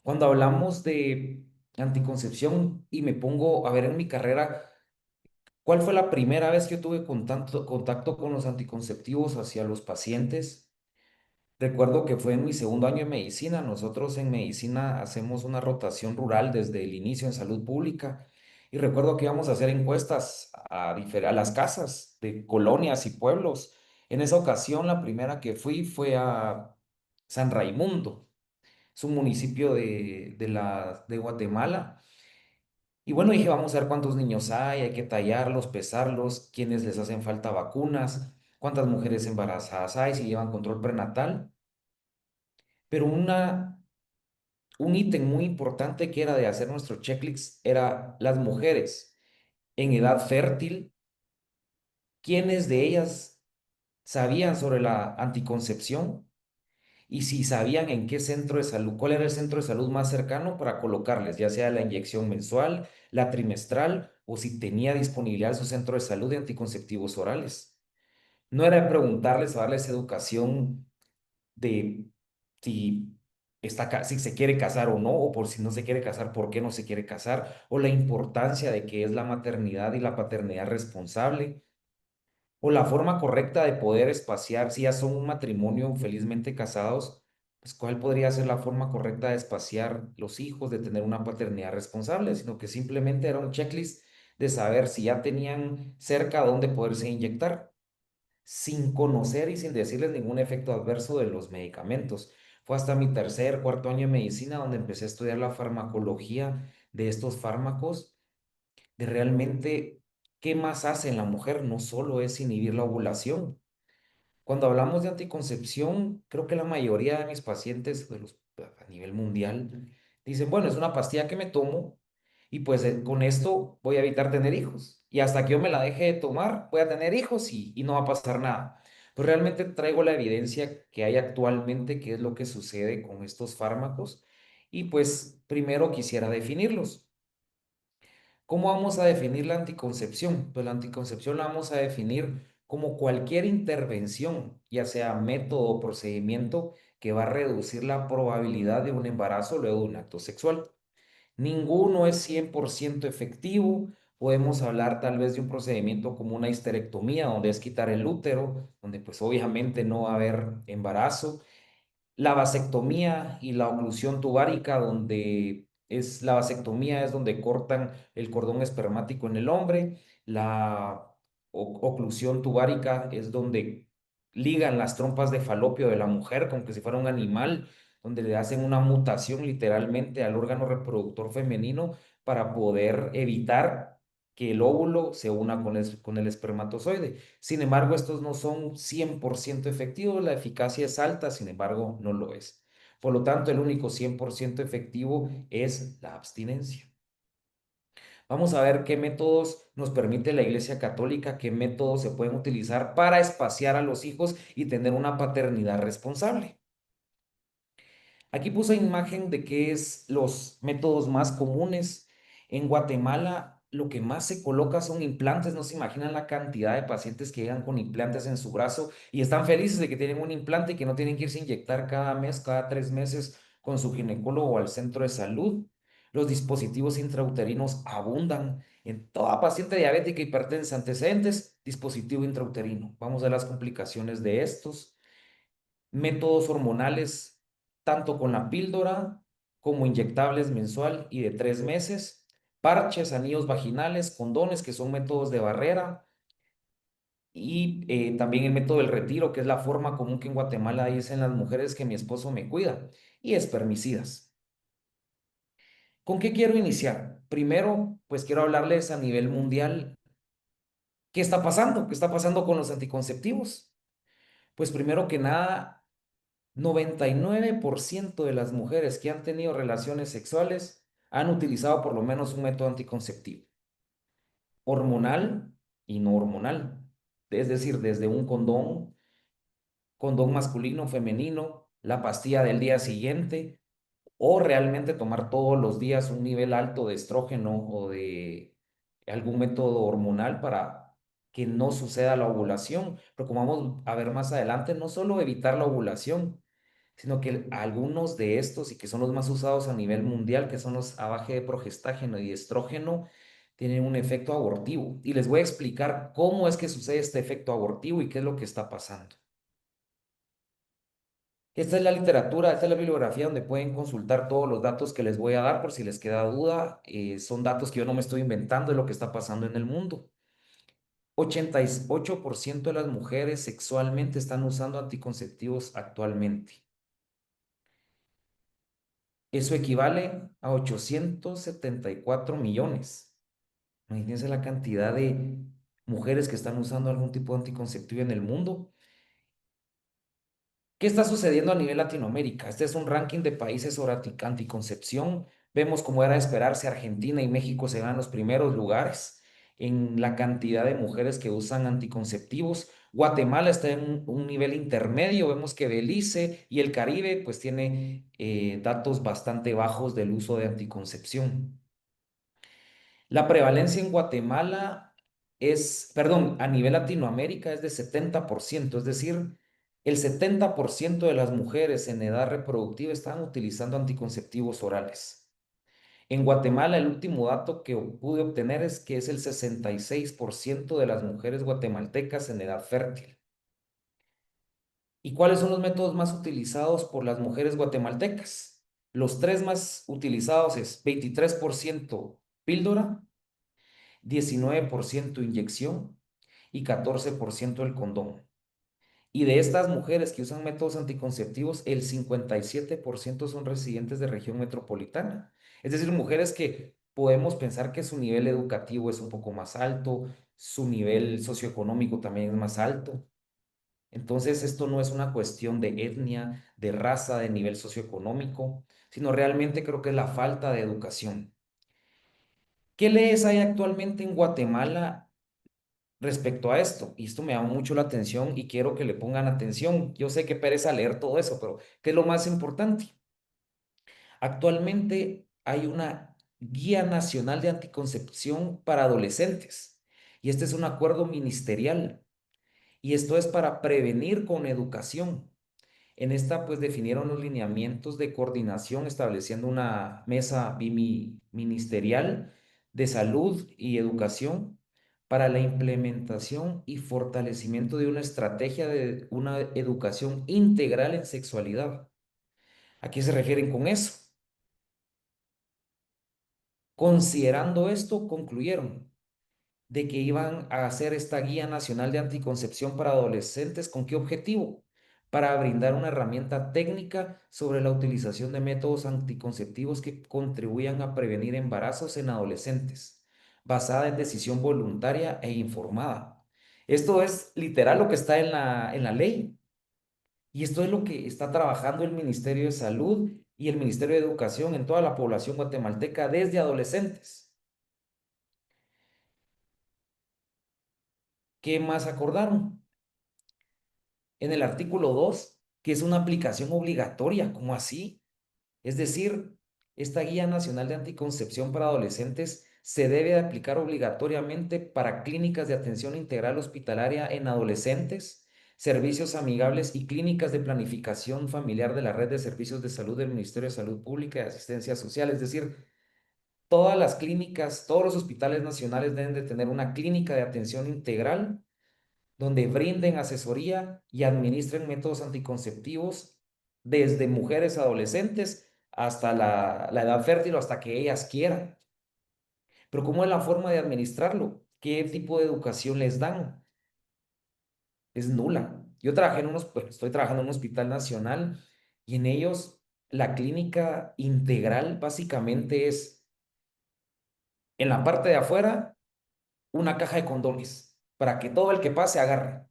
Cuando hablamos de anticoncepción y me pongo a ver en mi carrera, ¿cuál fue la primera vez que yo tuve contacto con los anticonceptivos hacia los pacientes? Recuerdo que fue en mi segundo año de medicina. Nosotros en medicina hacemos una rotación rural desde el inicio en salud pública. Y recuerdo que íbamos a hacer encuestas a las casas de colonias y pueblos. En esa ocasión, la primera que fui fue a San Raimundo. Es un municipio de Guatemala. Y bueno, dije, vamos a ver cuántos niños hay que tallarlos, pesarlos, quiénes les hacen falta vacunas, cuántas mujeres embarazadas hay, si llevan control prenatal. Pero un ítem muy importante que era de hacer nuestro checklist era las mujeres en edad fértil, quiénes de ellas sabían sobre la anticoncepción y si sabían en qué centro de salud, cuál era el centro de salud más cercano para colocarles, ya sea la inyección mensual, la trimestral o si tenía disponibilidad en su centro de salud de anticonceptivos orales. No era preguntarles o darles educación de si si se quiere casar o no, o por si no se quiere casar, por qué no se quiere casar, o la importancia de que es la maternidad y la paternidad responsable, o la forma correcta de poder espaciar, si ya son un matrimonio felizmente casados, pues cuál podría ser la forma correcta de espaciar los hijos, de tener una paternidad responsable, sino que simplemente era un checklist de saber si ya tenían cerca dónde poderse inyectar sin conocer y sin decirles ningún efecto adverso de los medicamentos. Fue hasta mi tercer, cuarto año de medicina donde empecé a estudiar la farmacología de estos fármacos, de realmente qué más hace en la mujer, no solo es inhibir la ovulación. Cuando hablamos de anticoncepción, creo que la mayoría de mis pacientes a nivel mundial dicen, bueno, es una pastilla que me tomo y pues con esto voy a evitar tener hijos. Y hasta que yo me la deje de tomar, voy a tener hijos y no va a pasar nada. Pues realmente traigo la evidencia que hay actualmente, qué es lo que sucede con estos fármacos. Y pues primero quisiera definirlos. ¿Cómo vamos a definir la anticoncepción? Pues la anticoncepción la vamos a definir como cualquier intervención, ya sea método o procedimiento, que va a reducir la probabilidad de un embarazo luego de un acto sexual. Ninguno es 100% efectivo. Podemos hablar tal vez de un procedimiento como una histerectomía, donde es quitar el útero, donde pues obviamente no va a haber embarazo. La vasectomía y la oclusión tubárica, donde es la vasectomía es donde cortan el cordón espermático en el hombre, la oclusión tubárica es donde ligan las trompas de falopio de la mujer como que si fuera un animal, donde le hacen una mutación literalmente al órgano reproductor femenino para poder evitar que el óvulo se una con el espermatozoide. Sin embargo, estos no son 100% efectivos, la eficacia es alta, sin embargo, no lo es. Por lo tanto, el único 100% efectivo es la abstinencia. Vamos a ver qué métodos nos permite la Iglesia Católica, qué métodos se pueden utilizar para espaciar a los hijos y tener una paternidad responsable. Aquí puse imagen de qué es los métodos más comunes. En Guatemala, lo que más se coloca son implantes. No se imaginan la cantidad de pacientes que llegan con implantes en su brazo y están felices de que tienen un implante y que no tienen que irse a inyectar cada mes, cada 3 meses con su ginecólogo o al centro de salud. Los dispositivos intrauterinos abundan. En toda paciente diabética, hipertensa, antecedentes, dispositivo intrauterino. Vamos a ver las complicaciones de estos métodos hormonales, tanto con la píldora como inyectables mensual y de 3 meses, parches, anillos vaginales, condones, que son métodos de barrera, y también el método del retiro, que es la forma común que en Guatemala dicen las mujeres que mi esposo me cuida, y espermicidas. ¿Con qué quiero iniciar? Primero, pues quiero hablarles a nivel mundial, ¿qué está pasando? ¿Qué está pasando con los anticonceptivos? Pues primero que nada, 99% de las mujeres que han tenido relaciones sexuales han utilizado por lo menos un método anticonceptivo, hormonal y no hormonal. Es decir, desde un condón, condón masculino, femenino, la pastilla del día siguiente, o realmente tomar todos los días un nivel alto de estrógeno o de algún método hormonal para que no suceda la ovulación. Pero como vamos a ver más adelante, no solo evitar la ovulación, sino que algunos de estos y que son los más usados a nivel mundial, que son los a base de progestágeno y estrógeno, tienen un efecto abortivo. Y les voy a explicar cómo es que sucede este efecto abortivo y qué es lo que está pasando. Esta es la literatura, esta es la bibliografía donde pueden consultar todos los datos que les voy a dar por si les queda duda. Son datos que yo no me estoy inventando de lo que está pasando en el mundo. 88% de las mujeres sexualmente están usando anticonceptivos actualmente. Eso equivale a 874 millones. Imagínense la cantidad de mujeres que están usando algún tipo de anticonceptivo en el mundo. ¿Qué está sucediendo a nivel Latinoamérica? Este es un ranking de países sobre anticoncepción. Vemos como era de esperarse, Argentina y México se van los primeros lugares en la cantidad de mujeres que usan anticonceptivos. Guatemala está en un nivel intermedio. Vemos que Belice y el Caribe pues tiene datos bastante bajos del uso de anticoncepción. La prevalencia en Guatemala es, perdón, a nivel Latinoamérica es de 70%, es decir, el 70% de las mujeres en edad reproductiva están utilizando anticonceptivos orales. En Guatemala, el último dato que pude obtener es que es el 66% de las mujeres guatemaltecas en edad fértil. ¿Y cuáles son los métodos más utilizados por las mujeres guatemaltecas? Los tres más utilizados es 23% píldora, 19% inyección y 14% el condón. Y de estas mujeres que usan métodos anticonceptivos, el 57% son residentes de región metropolitana. Es decir, mujeres que podemos pensar que su nivel educativo es un poco más alto, su nivel socioeconómico también es más alto. Entonces, esto no es una cuestión de etnia, de raza, de nivel socioeconómico, sino realmente creo que es la falta de educación. ¿Qué leyes hay actualmente en Guatemala respecto a esto? Y esto me llama mucho la atención y quiero que le pongan atención. Yo sé que pereza leer todo eso, pero ¿qué es lo más importante? Actualmente hay una Guía Nacional de Anticoncepción para Adolescentes y este es un acuerdo ministerial y esto es para prevenir con educación. En esta, pues, definieron los lineamientos de coordinación, estableciendo una mesa biministerial de salud y educación para la implementación y fortalecimiento de una estrategia de una educación integral en sexualidad. ¿A qué se refieren con eso? Considerando esto, concluyeron de que iban a hacer esta Guía Nacional de Anticoncepción para Adolescentes. ¿Con qué objetivo? Para brindar una herramienta técnica sobre la utilización de métodos anticonceptivos que contribuyan a prevenir embarazos en adolescentes, basada en decisión voluntaria e informada. Esto es literal lo que está en la ley. Y esto es lo que está trabajando el Ministerio de Salud y el Ministerio de Educación en toda la población guatemalteca desde adolescentes. ¿Qué más acordaron? En el artículo 2 que es una aplicación obligatoria, ¿cómo así? Es decir, esta Guía Nacional de Anticoncepción para Adolescentes se debe de aplicar obligatoriamente para clínicas de atención integral hospitalaria en adolescentes, servicios amigables y clínicas de planificación familiar de la Red de Servicios de Salud del Ministerio de Salud Pública y Asistencia Social. Es decir, todas las clínicas, todos los hospitales nacionales deben de tener una clínica de atención integral donde brinden asesoría y administren métodos anticonceptivos desde mujeres adolescentes hasta la edad fértil o hasta que ellas quieran. Pero ¿cómo es la forma de administrarlo? ¿Qué tipo de educación les dan? Es nula. Yo trabajé pues, estoy trabajando en un hospital nacional y en ellos la clínica integral básicamente es en la parte de afuera una caja de condones para que todo el que pase agarre.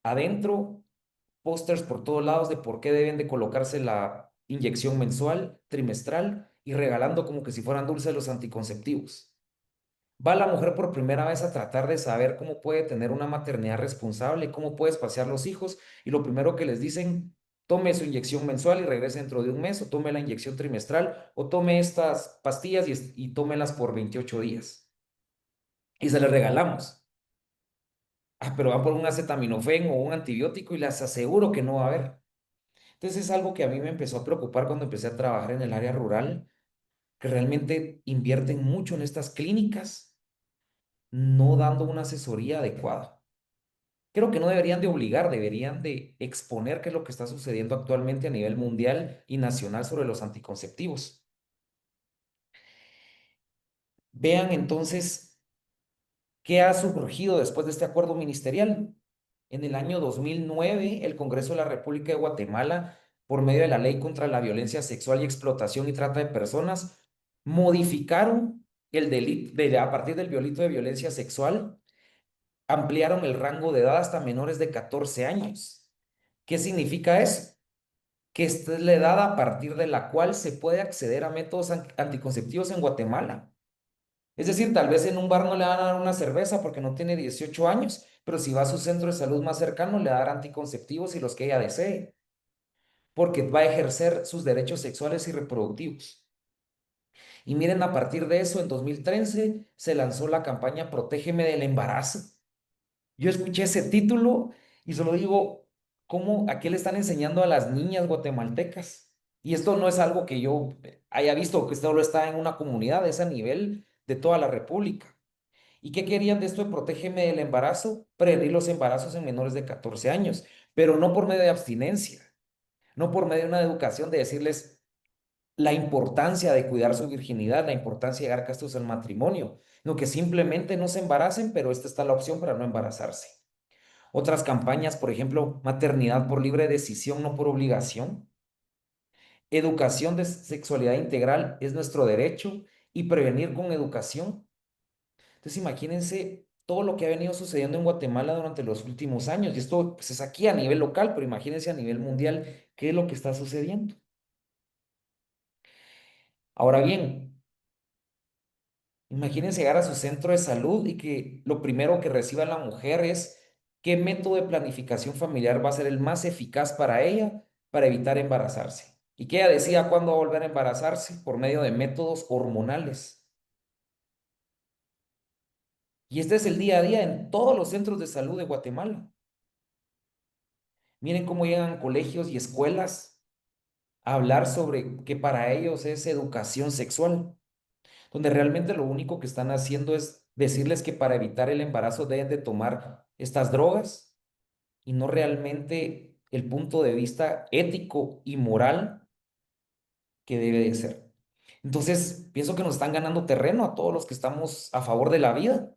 Adentro pósters por todos lados de por qué deben de colocarse la inyección mensual, trimestral y regalando como que si fueran dulces los anticonceptivos. Va la mujer por primera vez a tratar de saber cómo puede tener una maternidad responsable, cómo puede espaciar los hijos y lo primero que les dicen, tome su inyección mensual y regrese dentro de un mes o tome la inyección trimestral o tome estas pastillas y tómelas por 28 días. Y se les regalamos. Pero van por un acetaminofén o un antibiótico y les aseguro que no va a haber. Entonces es algo que a mí me empezó a preocupar cuando empecé a trabajar en el área rural, que realmente invierten mucho en estas clínicas, no dando una asesoría adecuada. Creo que no deberían de obligar, deberían de exponer qué es lo que está sucediendo actualmente a nivel mundial y nacional sobre los anticonceptivos. Vean entonces qué ha surgido después de este acuerdo ministerial. En el año 2009, el Congreso de la República de Guatemala por medio de la ley contra la violencia sexual y explotación y trata de personas, modificaron el delito, a partir del delito de violencia sexual, ampliaron el rango de edad hasta menores de 14 años. ¿Qué significa eso? Que esta es la edad a partir de la cual se puede acceder a métodos anticonceptivos en Guatemala. Es decir, tal vez en un bar no le van a dar una cerveza porque no tiene 18 años, pero si va a su centro de salud más cercano, le va a dar anticonceptivos y los que ella desee, porque va a ejercer sus derechos sexuales y reproductivos. Y miren, a partir de eso, en 2013 se lanzó la campaña Protégeme del embarazo. Yo escuché ese título y solo digo, ¿cómo, a qué le están enseñando a las niñas guatemaltecas? Y esto no es algo que yo haya visto, que esto lo está en una comunidad, es a nivel de toda la República. ¿Y qué querían de esto de Protégeme del embarazo? Prevenir los embarazos en menores de 14 años, pero no por medio de abstinencia, no por medio de una educación de decirles la importancia de cuidar su virginidad, la importancia de llegar castos al matrimonio, no que simplemente no se embaracen, pero esta está la opción para no embarazarse. Otras campañas, por ejemplo, maternidad por libre decisión, no por obligación. Educación de sexualidad integral es nuestro derecho y prevenir con educación. Entonces, imagínense todo lo que ha venido sucediendo en Guatemala durante los últimos años. Y esto pues, es aquí a nivel local, pero imagínense a nivel mundial qué es lo que está sucediendo. Ahora bien, imagínense llegar a su centro de salud y que lo primero que reciba la mujer es qué método de planificación familiar va a ser el más eficaz para ella para evitar embarazarse. Y que ella decida cuándo va a volver a embarazarse por medio de métodos hormonales. Y este es el día a día en todos los centros de salud de Guatemala. Miren cómo llegan colegios y escuelas a hablar sobre que para ellos es educación sexual, donde realmente lo único que están haciendo es decirles que para evitar el embarazo deben de tomar estas drogas y no realmente el punto de vista ético y moral que debe de ser. Entonces, pienso que nos están ganando terreno a todos los que estamos a favor de la vida.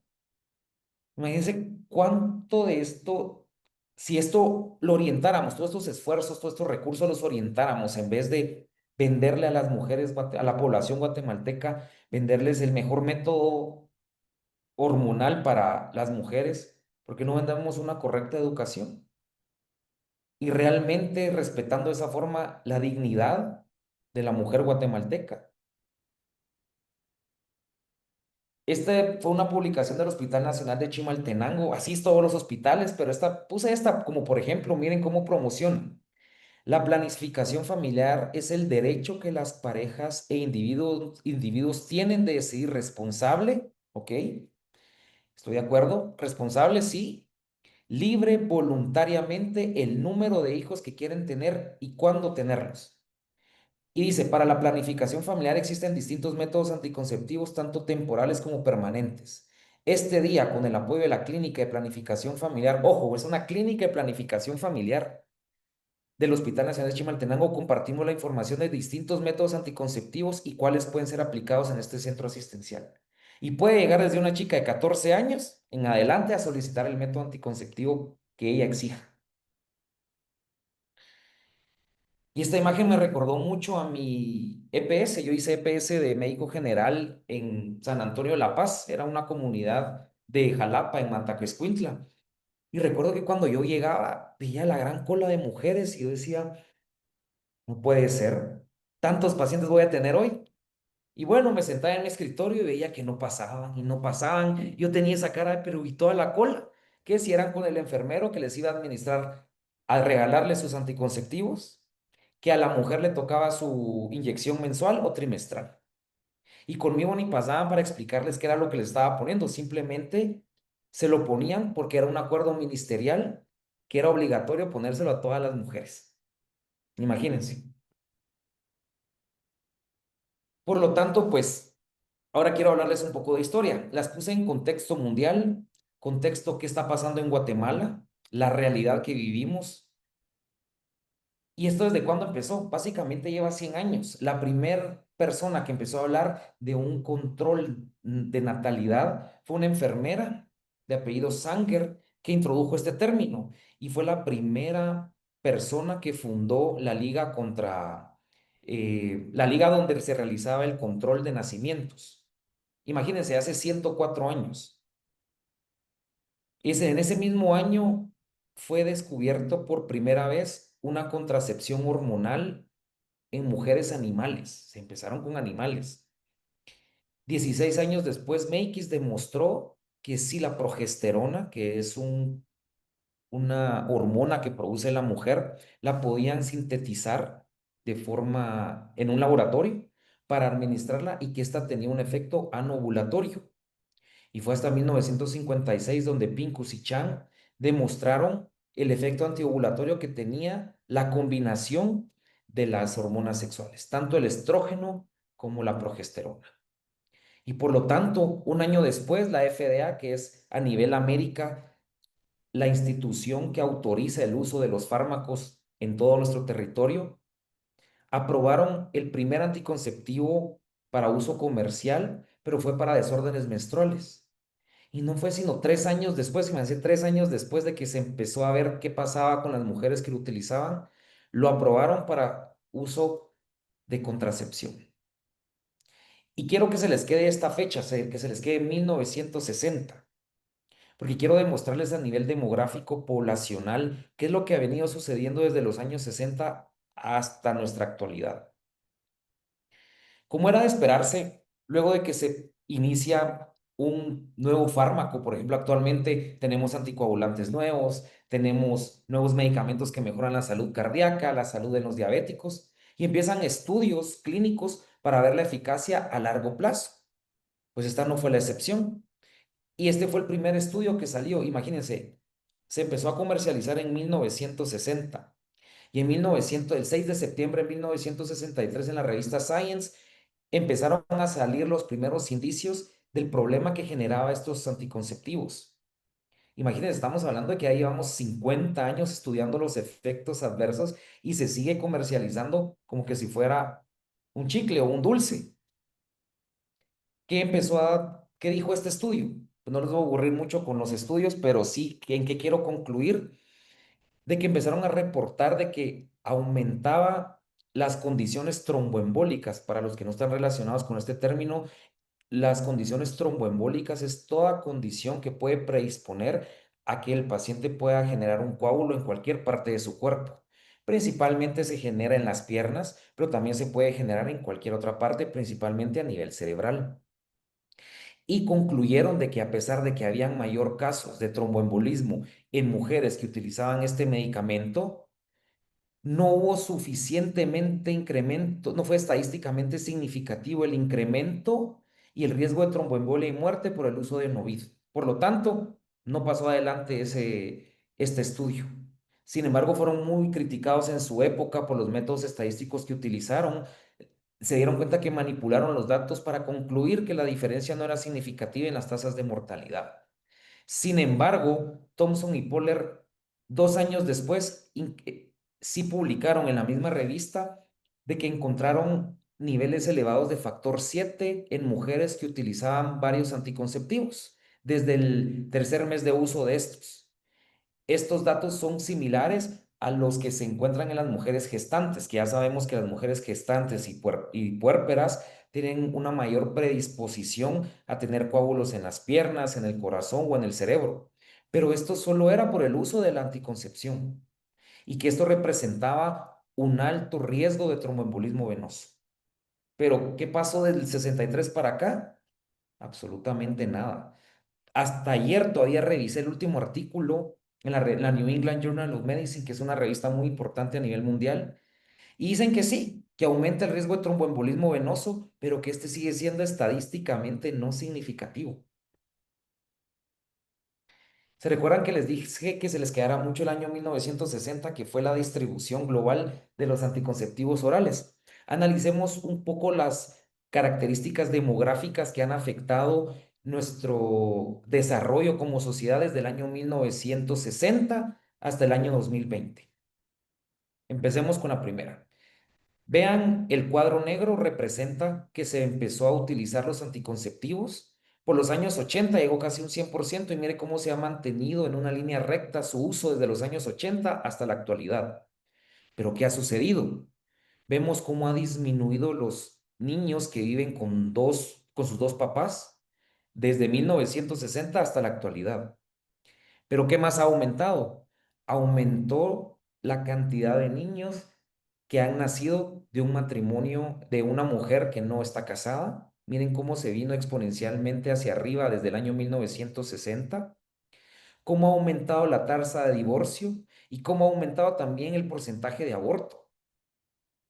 Imagínense cuánto de esto, si esto lo orientáramos, todos estos esfuerzos, todos estos recursos los orientáramos en vez de venderle a las mujeres, a la población guatemalteca, venderles el mejor método hormonal para las mujeres, ¿por qué no vendamos una correcta educación? Y realmente respetando de esa forma la dignidad de la mujer guatemalteca. Esta fue una publicación del Hospital Nacional de Chimaltenango. Asisto a todos los hospitales, pero puse esta como por ejemplo, miren cómo promociona. La planificación familiar es el derecho que las parejas e individuos tienen de decidir responsable, ¿ok? Estoy de acuerdo. Responsable, sí. Libre voluntariamente el número de hijos que quieren tener y cuándo tenerlos. Y dice, para la planificación familiar existen distintos métodos anticonceptivos, tanto temporales como permanentes. Este día, con el apoyo de la Clínica de Planificación Familiar, ojo, es una clínica de planificación familiar del Hospital Nacional de Chimaltenango, compartimos la información de distintos métodos anticonceptivos y cuáles pueden ser aplicados en este centro asistencial. Y puede llegar desde una chica de 14 años en adelante a solicitar el método anticonceptivo que ella exija. Y esta imagen me recordó mucho a mi EPS. Yo hice EPS de médico general en San Antonio de La Paz. Era una comunidad de Jalapa, en Mantaquescuintla. Y recuerdo que cuando yo llegaba, veía la gran cola de mujeres y yo decía, no puede ser. ¿Tantos pacientes voy a tener hoy? Y bueno, me sentaba en mi escritorio y veía que no pasaban y no pasaban. Yo tenía esa cara de pero y toda la cola. Que si eran con el enfermero que les iba a administrar, al regalarle sus anticonceptivos, que a la mujer le tocaba su inyección mensual o trimestral. Y conmigo ni pasaban para explicarles qué era lo que les estaba poniendo, simplemente se lo ponían porque era un acuerdo ministerial que era obligatorio ponérselo a todas las mujeres. Imagínense. Por lo tanto, pues, ahora quiero hablarles un poco de historia. Las puse en contexto mundial, contexto qué está pasando en Guatemala, la realidad que vivimos. ¿Y esto desde cuándo empezó? Básicamente lleva 100 años. La primera persona que empezó a hablar de un control de natalidad fue una enfermera de apellido Sanger que introdujo este término y fue la primera persona que fundó la liga la liga donde se realizaba el control de nacimientos. Imagínense, hace 104 años. En ese mismo año fue descubierto por primera vez una contracepción hormonal en mujeres animales. Se empezaron con animales. 16 años después, Meikis demostró que si la progesterona, que es una hormona que produce la mujer, la podían sintetizar en un laboratorio para administrarla y que ésta tenía un efecto anovulatorio. Y fue hasta 1956 donde Pincus y Chan demostraron el efecto antiovulatorio que tenía la combinación de las hormonas sexuales, tanto el estrógeno como la progesterona. Y por lo tanto, un año después, la FDA, que es a nivel América la institución que autoriza el uso de los fármacos en todo nuestro territorio, aprobaron el primer anticonceptivo para uso comercial, pero fue para desórdenes menstruales. Y no fue sino 3 años después, imagínense, 3 años después de que se empezó a ver qué pasaba con las mujeres que lo utilizaban, lo aprobaron para uso de contracepción. Y quiero que se les quede esta fecha, que se les quede 1960, porque quiero demostrarles a nivel demográfico, poblacional, qué es lo que ha venido sucediendo desde los años 60 hasta nuestra actualidad. Como era de esperarse, luego de que se inicia un nuevo fármaco, por ejemplo, actualmente tenemos anticoagulantes nuevos, tenemos nuevos medicamentos que mejoran la salud cardíaca, la salud de los diabéticos, y empiezan estudios clínicos para ver la eficacia a largo plazo. Pues esta no fue la excepción. Y este fue el primer estudio que salió. Imagínense, se empezó a comercializar en 1960 y el 6 de septiembre de 1963 en la revista Science empezaron a salir los primeros indicios del problema que generaba estos anticonceptivos. Imagínense, estamos hablando de que ya llevamos 50 años estudiando los efectos adversos y se sigue comercializando como que si fuera un chicle o un dulce. ¿Qué dijo este estudio? Pues no les voy a aburrir mucho con los estudios, pero sí, ¿en qué quiero concluir? De que empezaron a reportar de que aumentaba las condiciones tromboembólicas. Para los que no están relacionados con este término, las condiciones tromboembólicas es toda condición que puede predisponer a que el paciente pueda generar un coágulo en cualquier parte de su cuerpo. Principalmente se genera en las piernas, pero también se puede generar en cualquier otra parte, principalmente a nivel cerebral. Y concluyeron de que a pesar de que habían mayor casos de tromboembolismo en mujeres que utilizaban este medicamento, no hubo suficientemente incremento, no fue estadísticamente significativo el incremento y el riesgo de tromboembolia y muerte por el uso de Novid. Por lo tanto, no pasó adelante este estudio. Sin embargo, fueron muy criticados en su época por los métodos estadísticos que utilizaron. Se dieron cuenta que manipularon los datos para concluir que la diferencia no era significativa en las tasas de mortalidad. Sin embargo, Thompson y Poller, 2 años después, sí publicaron en la misma revista de que encontraron niveles elevados de factor 7 en mujeres que utilizaban varios anticonceptivos desde el tercer mes de uso de estos. Estos datos son similares a los que se encuentran en las mujeres gestantes, que ya sabemos que las mujeres gestantes y puérperas tienen una mayor predisposición a tener coágulos en las piernas, en el corazón o en el cerebro. Pero esto solo era por el uso de la anticoncepción y que esto representaba un alto riesgo de tromboembolismo venoso. Pero, ¿qué pasó del 63 para acá? Absolutamente nada. Hasta ayer todavía revisé el último artículo en la New England Journal of Medicine, que es una revista muy importante a nivel mundial, y dicen que sí, que aumenta el riesgo de tromboembolismo venoso, pero que este sigue siendo estadísticamente no significativo. ¿Se recuerdan que les dije que se les quedara mucho el año 1960, que fue la distribución global de los anticonceptivos orales? Analicemos un poco las características demográficas que han afectado nuestro desarrollo como sociedad desde el año 1960 hasta el año 2020. Empecemos con la primera. Vean, el cuadro negro representa que se empezó a utilizar los anticonceptivos. Por los años 80 llegó casi un 100% y mire cómo se ha mantenido en una línea recta su uso desde los años 80 hasta la actualidad. Pero ¿qué ha sucedido? Vemos cómo ha disminuido los niños que viven con sus dos papás desde 1960 hasta la actualidad. Pero ¿qué más ha aumentado? Aumentó la cantidad de niños que han nacido de un matrimonio de una mujer que no está casada. Miren cómo se vino exponencialmente hacia arriba desde el año 1960, cómo ha aumentado la tasa de divorcio y cómo ha aumentado también el porcentaje de aborto.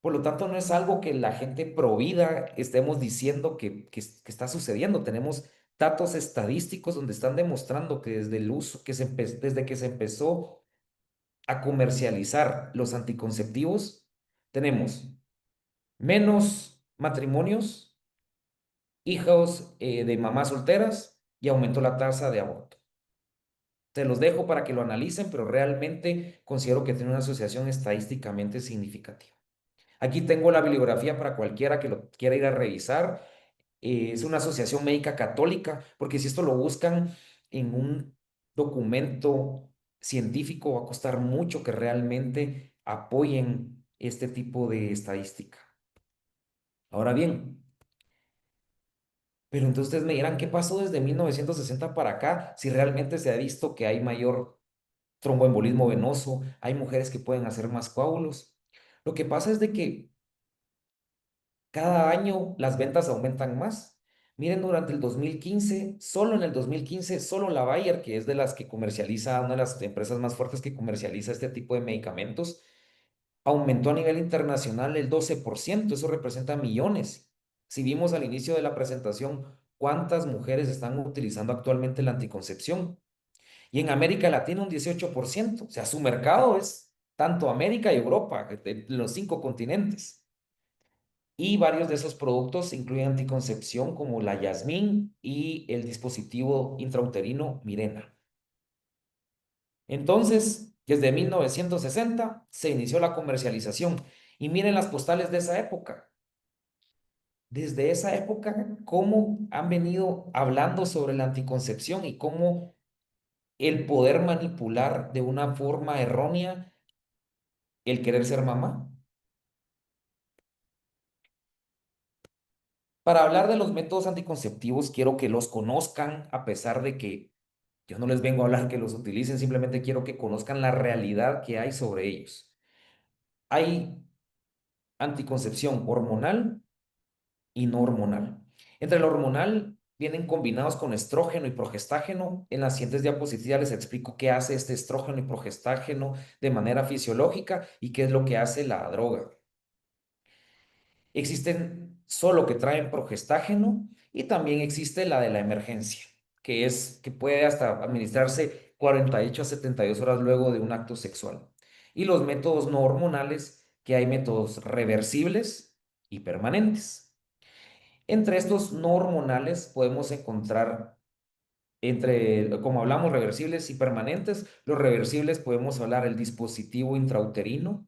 Por lo tanto, no es algo que la gente provida estemos diciendo que está sucediendo. Tenemos datos estadísticos donde están demostrando que desde el uso, desde que se empezó a comercializar los anticonceptivos, tenemos menos matrimonios, hijos de mamás solteras y aumentó la tasa de aborto. Te los dejo para que lo analicen, pero realmente considero que tiene una asociación estadísticamente significativa. Aquí tengo la bibliografía para cualquiera que lo quiera ir a revisar. Es una asociación médica católica, porque si esto lo buscan en un documento científico, va a costar mucho que realmente apoyen este tipo de estadística. Ahora bien, pero entonces ustedes me dirán, ¿qué pasó desde 1960 para acá? Si realmente se ha visto que hay mayor tromboembolismo venoso, hay mujeres que pueden hacer más coágulos. Lo que pasa es de que cada año las ventas aumentan más. Miren, durante el 2015, solo en el 2015, solo la Bayer, que es de las que comercializa, una de las empresas más fuertes que comercializa este tipo de medicamentos, aumentó a nivel internacional el 12%. Eso representa millones. Si vimos al inicio de la presentación cuántas mujeres están utilizando actualmente la anticoncepción, y en América Latina un 18%. O sea, su mercado es tanto América y Europa, de los 5 continentes. Y varios de esos productos incluyen anticoncepción como la Yasmin y el dispositivo intrauterino Mirena. Entonces, desde 1960 se inició la comercialización. Y miren las postales de esa época. Desde esa época, cómo han venido hablando sobre la anticoncepción y cómo el poder manipular de una forma errónea el querer ser mamá. Para hablar de los métodos anticonceptivos, quiero que los conozcan, a pesar de que yo no les vengo a hablar que los utilicen, simplemente quiero que conozcan la realidad que hay sobre ellos. Hay anticoncepción hormonal y no hormonal. Entre el hormonal vienen combinados con estrógeno y progestágeno. En las siguientes diapositivas les explico qué hace este estrógeno y progestágeno de manera fisiológica y qué es lo que hace la droga. Existen solo que traen progestágeno y también existe la de la emergencia, que es que puede hasta administrarse 48 a 72 horas luego de un acto sexual. Y los métodos no hormonales, que hay métodos reversibles y permanentes. Entre estos no hormonales podemos encontrar, como hablamos, reversibles y permanentes. Los reversibles podemos hablar el dispositivo intrauterino,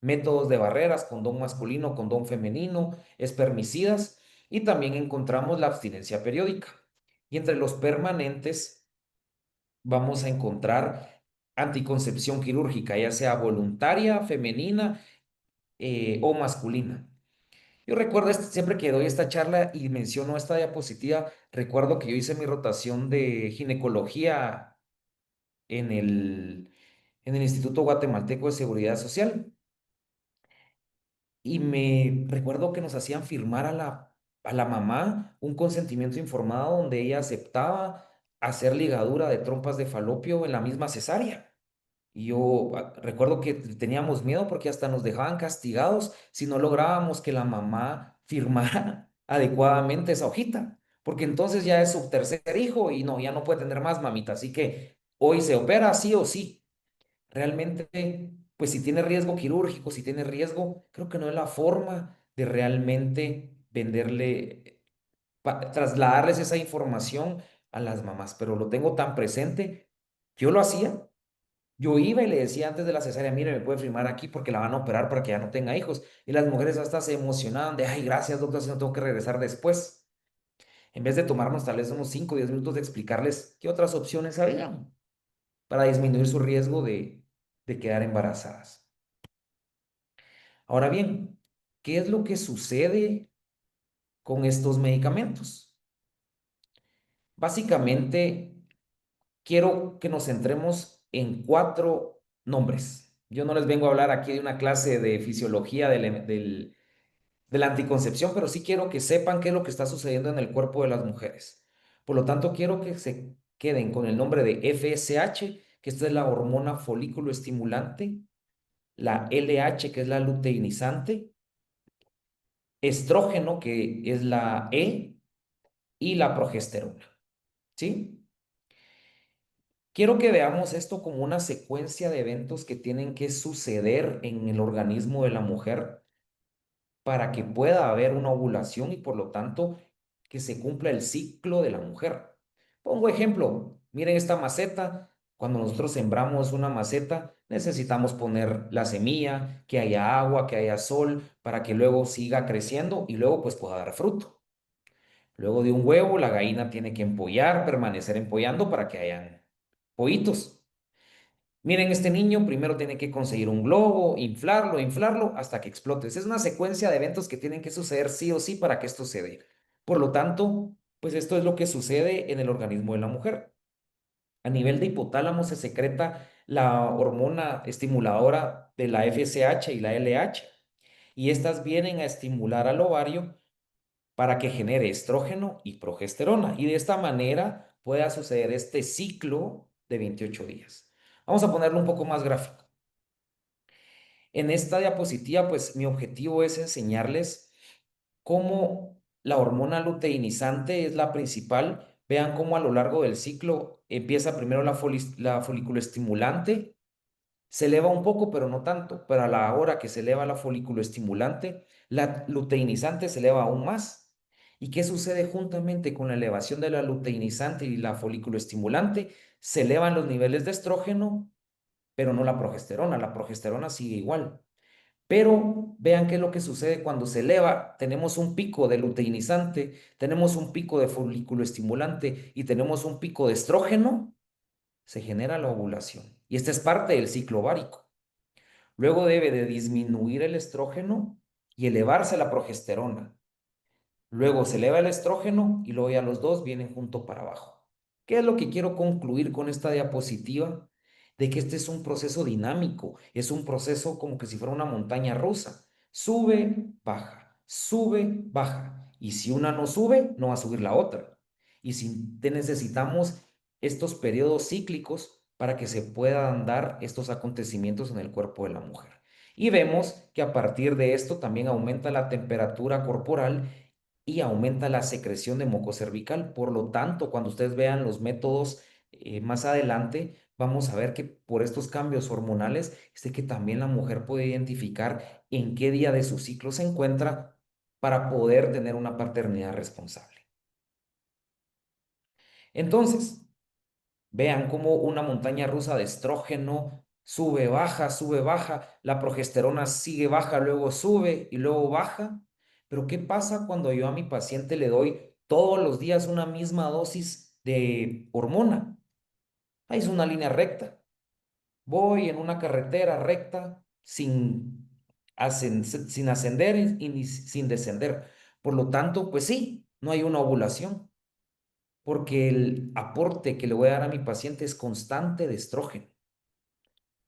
métodos de barreras, condón masculino, condón femenino, espermicidas, y también encontramos la abstinencia periódica. Y entre los permanentes vamos a encontrar anticoncepción quirúrgica, ya sea voluntaria, femenina o masculina. Yo recuerdo, siempre que doy esta charla y menciono esta diapositiva, recuerdo que yo hice mi rotación de ginecología en en el Instituto Guatemalteco de Seguridad Social. Y me recuerdo que nos hacían firmar a la mamá un consentimiento informado donde ella aceptaba hacer ligadura de trompas de falopio en la misma cesárea. Y yo recuerdo que teníamos miedo porque hasta nos dejaban castigados si no lográbamos que la mamá firmara adecuadamente esa hojita, porque entonces ya es su tercer hijo y no, ya no puede tener más, mamita. Así que hoy se opera sí o sí. Realmente, pues si tiene riesgo quirúrgico, si tiene riesgo, creo que no es la forma de realmente venderle, trasladarles esa información a las mamás, pero lo tengo tan presente, yo lo hacía. Yo iba y le decía antes de la cesárea, mire, me puede firmar aquí porque la van a operar para que ya no tenga hijos. Y las mujeres hasta se emocionaban de, ay, gracias, doctor, si no tengo que regresar después. En vez de tomarnos tal vez unos 5 o 10 minutos de explicarles qué otras opciones había para disminuir su riesgo de quedar embarazadas. Ahora bien, ¿qué es lo que sucede con estos medicamentos? Básicamente, quiero que nos centremos en 4 nombres. Yo no les vengo a hablar aquí de una clase de fisiología de la anticoncepción, pero sí quiero que sepan qué es lo que está sucediendo en el cuerpo de las mujeres. Por lo tanto, quiero que se queden con el nombre de FSH, que esta es la hormona folículo estimulante, la LH, que es la luteinizante, estrógeno, que es la E, y la progesterona. ¿Sí? Quiero que veamos esto como una secuencia de eventos que tienen que suceder en el organismo de la mujer para que pueda haber una ovulación y por lo tanto que se cumpla el ciclo de la mujer. Pongo ejemplo, miren esta maceta. Cuando nosotros sembramos una maceta, necesitamos poner la semilla, que haya agua, que haya sol, para que luego siga creciendo y luego pues pueda dar fruto. Luego de un huevo, la gallina tiene que empollar, permanecer empollando para que hayan pollitos. Miren, este niño primero tiene que conseguir un globo, inflarlo, inflarlo hasta que explote. Es una secuencia de eventos que tienen que suceder sí o sí para que esto se dé. Por lo tanto, pues esto es lo que sucede en el organismo de la mujer. A nivel de hipotálamo se secreta la hormona estimuladora de la FSH y la LH y estas vienen a estimular al ovario para que genere estrógeno y progesterona y de esta manera pueda suceder este ciclo de 28 días. Vamos a ponerlo un poco más gráfico. En esta diapositiva, pues mi objetivo es enseñarles cómo la hormona luteinizante es la principal. Vean cómo a lo largo del ciclo empieza primero la folículo estimulante, se eleva un poco, pero no tanto. Pero a la hora que se eleva la folículo estimulante, la luteinizante se eleva aún más. ¿Y qué sucede juntamente con la elevación de la luteinizante y la folículo estimulante? Se elevan los niveles de estrógeno, pero no la progesterona. La progesterona sigue igual. Pero vean qué es lo que sucede cuando se eleva. Tenemos un pico de luteinizante, tenemos un pico de folículo estimulante y tenemos un pico de estrógeno. Se genera la ovulación. Y esta es parte del ciclo ovárico. Luego debe de disminuir el estrógeno y elevarse la progesterona. Luego se eleva el estrógeno y luego ya los dos vienen junto para abajo. ¿Qué es lo que quiero concluir con esta diapositiva? De que este es un proceso dinámico, es un proceso como que si fuera una montaña rusa. Sube, baja, sube, baja. Y si una no sube, no va a subir la otra. Y si necesitamos estos periodos cíclicos para que se puedan dar estos acontecimientos en el cuerpo de la mujer. Y vemos que a partir de esto también aumenta la temperatura corporal y aumenta la secreción de moco cervical. Por lo tanto, cuando ustedes vean los métodos más adelante, vamos a ver que por estos cambios hormonales, es que también la mujer puede identificar en qué día de su ciclo se encuentra para poder tener una paternidad responsable. Entonces, vean cómo una montaña rusa de estrógeno sube, baja, la progesterona sigue baja, luego sube y luego baja. Pero ¿qué pasa cuando yo a mi paciente le doy todos los días una misma dosis de hormona? Ahí es una línea recta. Voy en una carretera recta sin ascender y ni sin descender. Por lo tanto, pues sí, no hay una ovulación porque el aporte que le voy a dar a mi paciente es constante de estrógeno.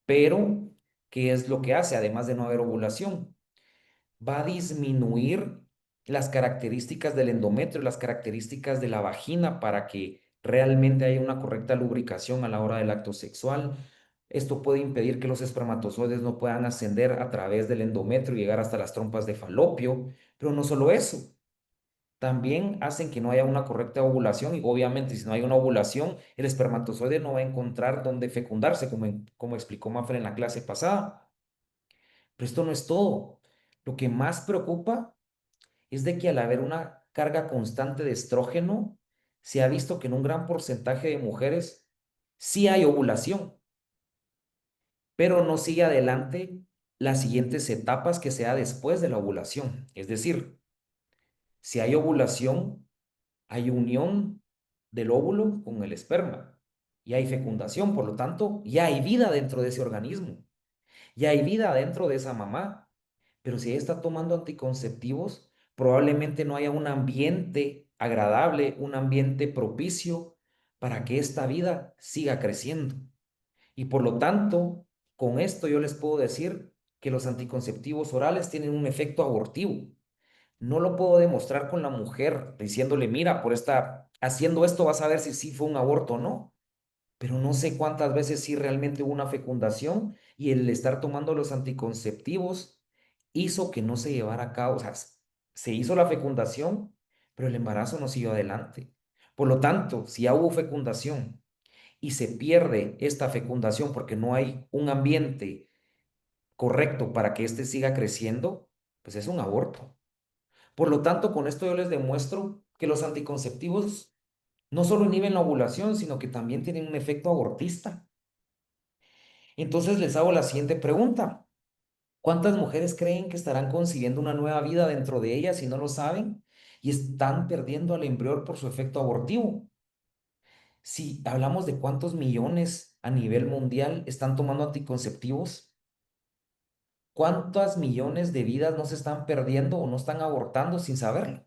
Pero, ¿qué es lo que hace? Además de no haber ovulación, va a disminuir las características del endometrio, las características de la vagina para que realmente haya una correcta lubricación a la hora del acto sexual. Esto puede impedir que los espermatozoides no puedan ascender a través del endometrio y llegar hasta las trompas de falopio. Pero no solo eso, también hacen que no haya una correcta ovulación y obviamente si no hay una ovulación, el espermatozoide no va a encontrar dónde fecundarse, como explicó Mafer en la clase pasada. Pero esto no es todo. Lo que más preocupa es de que al haber una carga constante de estrógeno, se ha visto que en un gran porcentaje de mujeres sí hay ovulación, pero no sigue adelante las siguientes etapas que sea después de la ovulación. Es decir, si hay ovulación, hay unión del óvulo con el esperma y hay fecundación, por lo tanto, ya hay vida dentro de ese organismo, ya hay vida dentro de esa mamá, Pero si ella está tomando anticonceptivos, probablemente no haya un ambiente agradable, un ambiente propicio para que esta vida siga creciendo. Y por lo tanto, con esto yo les puedo decir que los anticonceptivos orales tienen un efecto abortivo. No lo puedo demostrar con la mujer diciéndole, mira, por estar haciendo esto vas a ver si sí fue un aborto o no, pero no sé cuántas veces sí realmente hubo una fecundación y el estar tomando los anticonceptivos hizo que no se llevara a cabo, o sea, se hizo la fecundación, pero el embarazo no siguió adelante. Por lo tanto, si ya hubo fecundación y se pierde esta fecundación porque no hay un ambiente correcto para que éste siga creciendo, pues es un aborto. Por lo tanto, con esto yo les demuestro que los anticonceptivos no solo inhiben la ovulación, sino que también tienen un efecto abortista. Entonces les hago la siguiente pregunta. ¿Cuántas mujeres creen que estarán concibiendo una nueva vida dentro de ellas y no lo saben? Y están perdiendo al embrión por su efecto abortivo. Si hablamos de cuántos millones a nivel mundial están tomando anticonceptivos, ¿cuántas millones de vidas no se están perdiendo o no están abortando sin saberlo?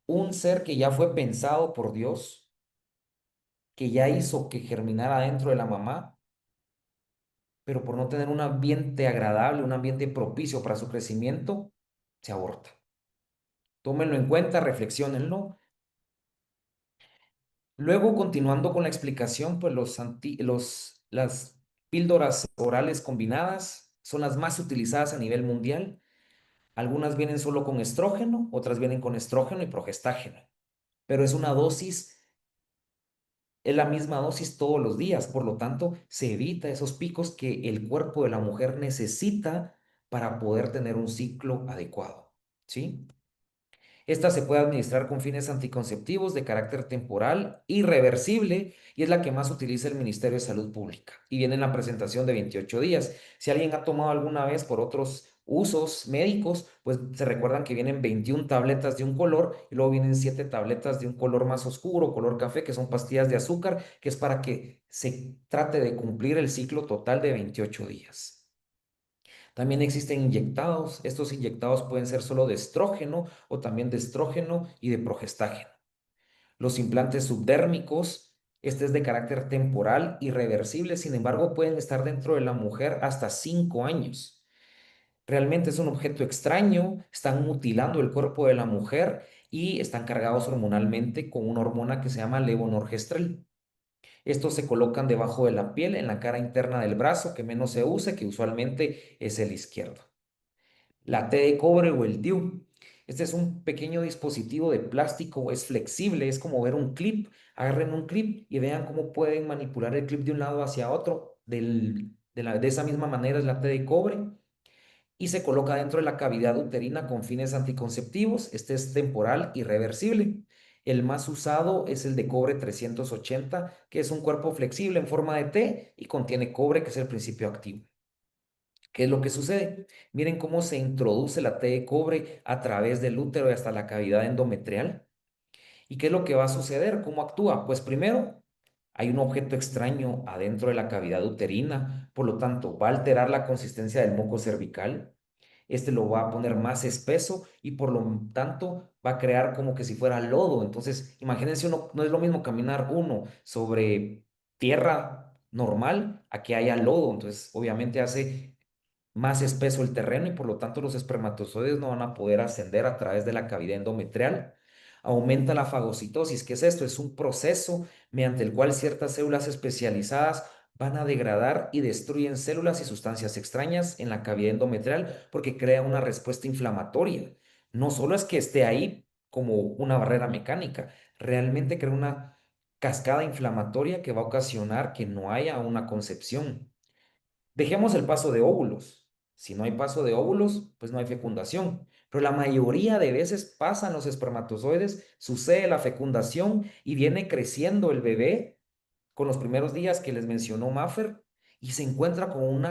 Un ser que ya fue pensado por Dios, que ya hizo que germinara dentro de la mamá, pero por no tener un ambiente agradable, un ambiente propicio para su crecimiento, se aborta. Tómenlo en cuenta, reflexiónenlo. Luego, continuando con la explicación, pues las píldoras orales combinadas son las más utilizadas a nivel mundial. Algunas vienen solo con estrógeno, otras vienen con estrógeno y progestágeno, pero es la misma dosis todos los días, por lo tanto, se evita esos picos que el cuerpo de la mujer necesita para poder tener un ciclo adecuado, ¿sí? Esta se puede administrar con fines anticonceptivos de carácter temporal y reversible y es la que más utiliza el Ministerio de Salud Pública y viene en la presentación de 28 días. Si alguien ha tomado alguna vez por otros usos médicos, pues se recuerdan que vienen 21 tabletas de un color y luego vienen 7 tabletas de un color más oscuro, color café, que son pastillas de azúcar, que es para que se trate de cumplir el ciclo total de 28 días. También existen inyectados. Estos inyectados pueden ser solo de estrógeno o también de estrógeno y de progestágeno. Los implantes subdérmicos, este es de carácter temporal y reversible, sin embargo, pueden estar dentro de la mujer hasta 5 años. Realmente es un objeto extraño, están mutilando el cuerpo de la mujer y están cargados hormonalmente con una hormona que se llama levonorgestrel. Estos se colocan debajo de la piel, en la cara interna del brazo, que menos se usa, que usualmente es el izquierdo. La T de cobre o el DIU. Este es un pequeño dispositivo de plástico, es flexible, es como ver un clip. Agarren un clip y vean cómo pueden manipular el clip de un lado hacia otro. De esa misma manera es la T de cobre y se coloca dentro de la cavidad uterina con fines anticonceptivos. Este es temporal y reversible. El más usado es el de cobre 380, que es un cuerpo flexible en forma de T y contiene cobre, que es el principio activo. ¿Qué es lo que sucede? Miren cómo se introduce la T de cobre a través del útero y hasta la cavidad endometrial. ¿Y qué es lo que va a suceder? ¿Cómo actúa? Pues primero, hay un objeto extraño adentro de la cavidad uterina, por lo tanto, va a alterar la consistencia del moco cervical. Este lo va a poner más espeso y por lo tanto va a crear como que si fuera lodo. Entonces, imagínense uno, no es lo mismo caminar uno sobre tierra normal a que haya lodo. Entonces, obviamente hace más espeso el terreno y por lo tanto los espermatozoides no van a poder ascender a través de la cavidad endometrial. Aumenta la fagocitosis. ¿Qué es esto? Es un proceso mediante el cual ciertas células especializadas van a degradar y destruyen células y sustancias extrañas en la cavidad endometrial porque crea una respuesta inflamatoria. No solo es que esté ahí como una barrera mecánica, realmente crea una cascada inflamatoria que va a ocasionar que no haya una concepción. Dejemos el paso de óvulos. Si no hay paso de óvulos, pues no hay fecundación. Pero la mayoría de veces pasan los espermatozoides, sucede la fecundación y viene creciendo el bebé con los primeros días que les mencionó Maffer y se encuentra con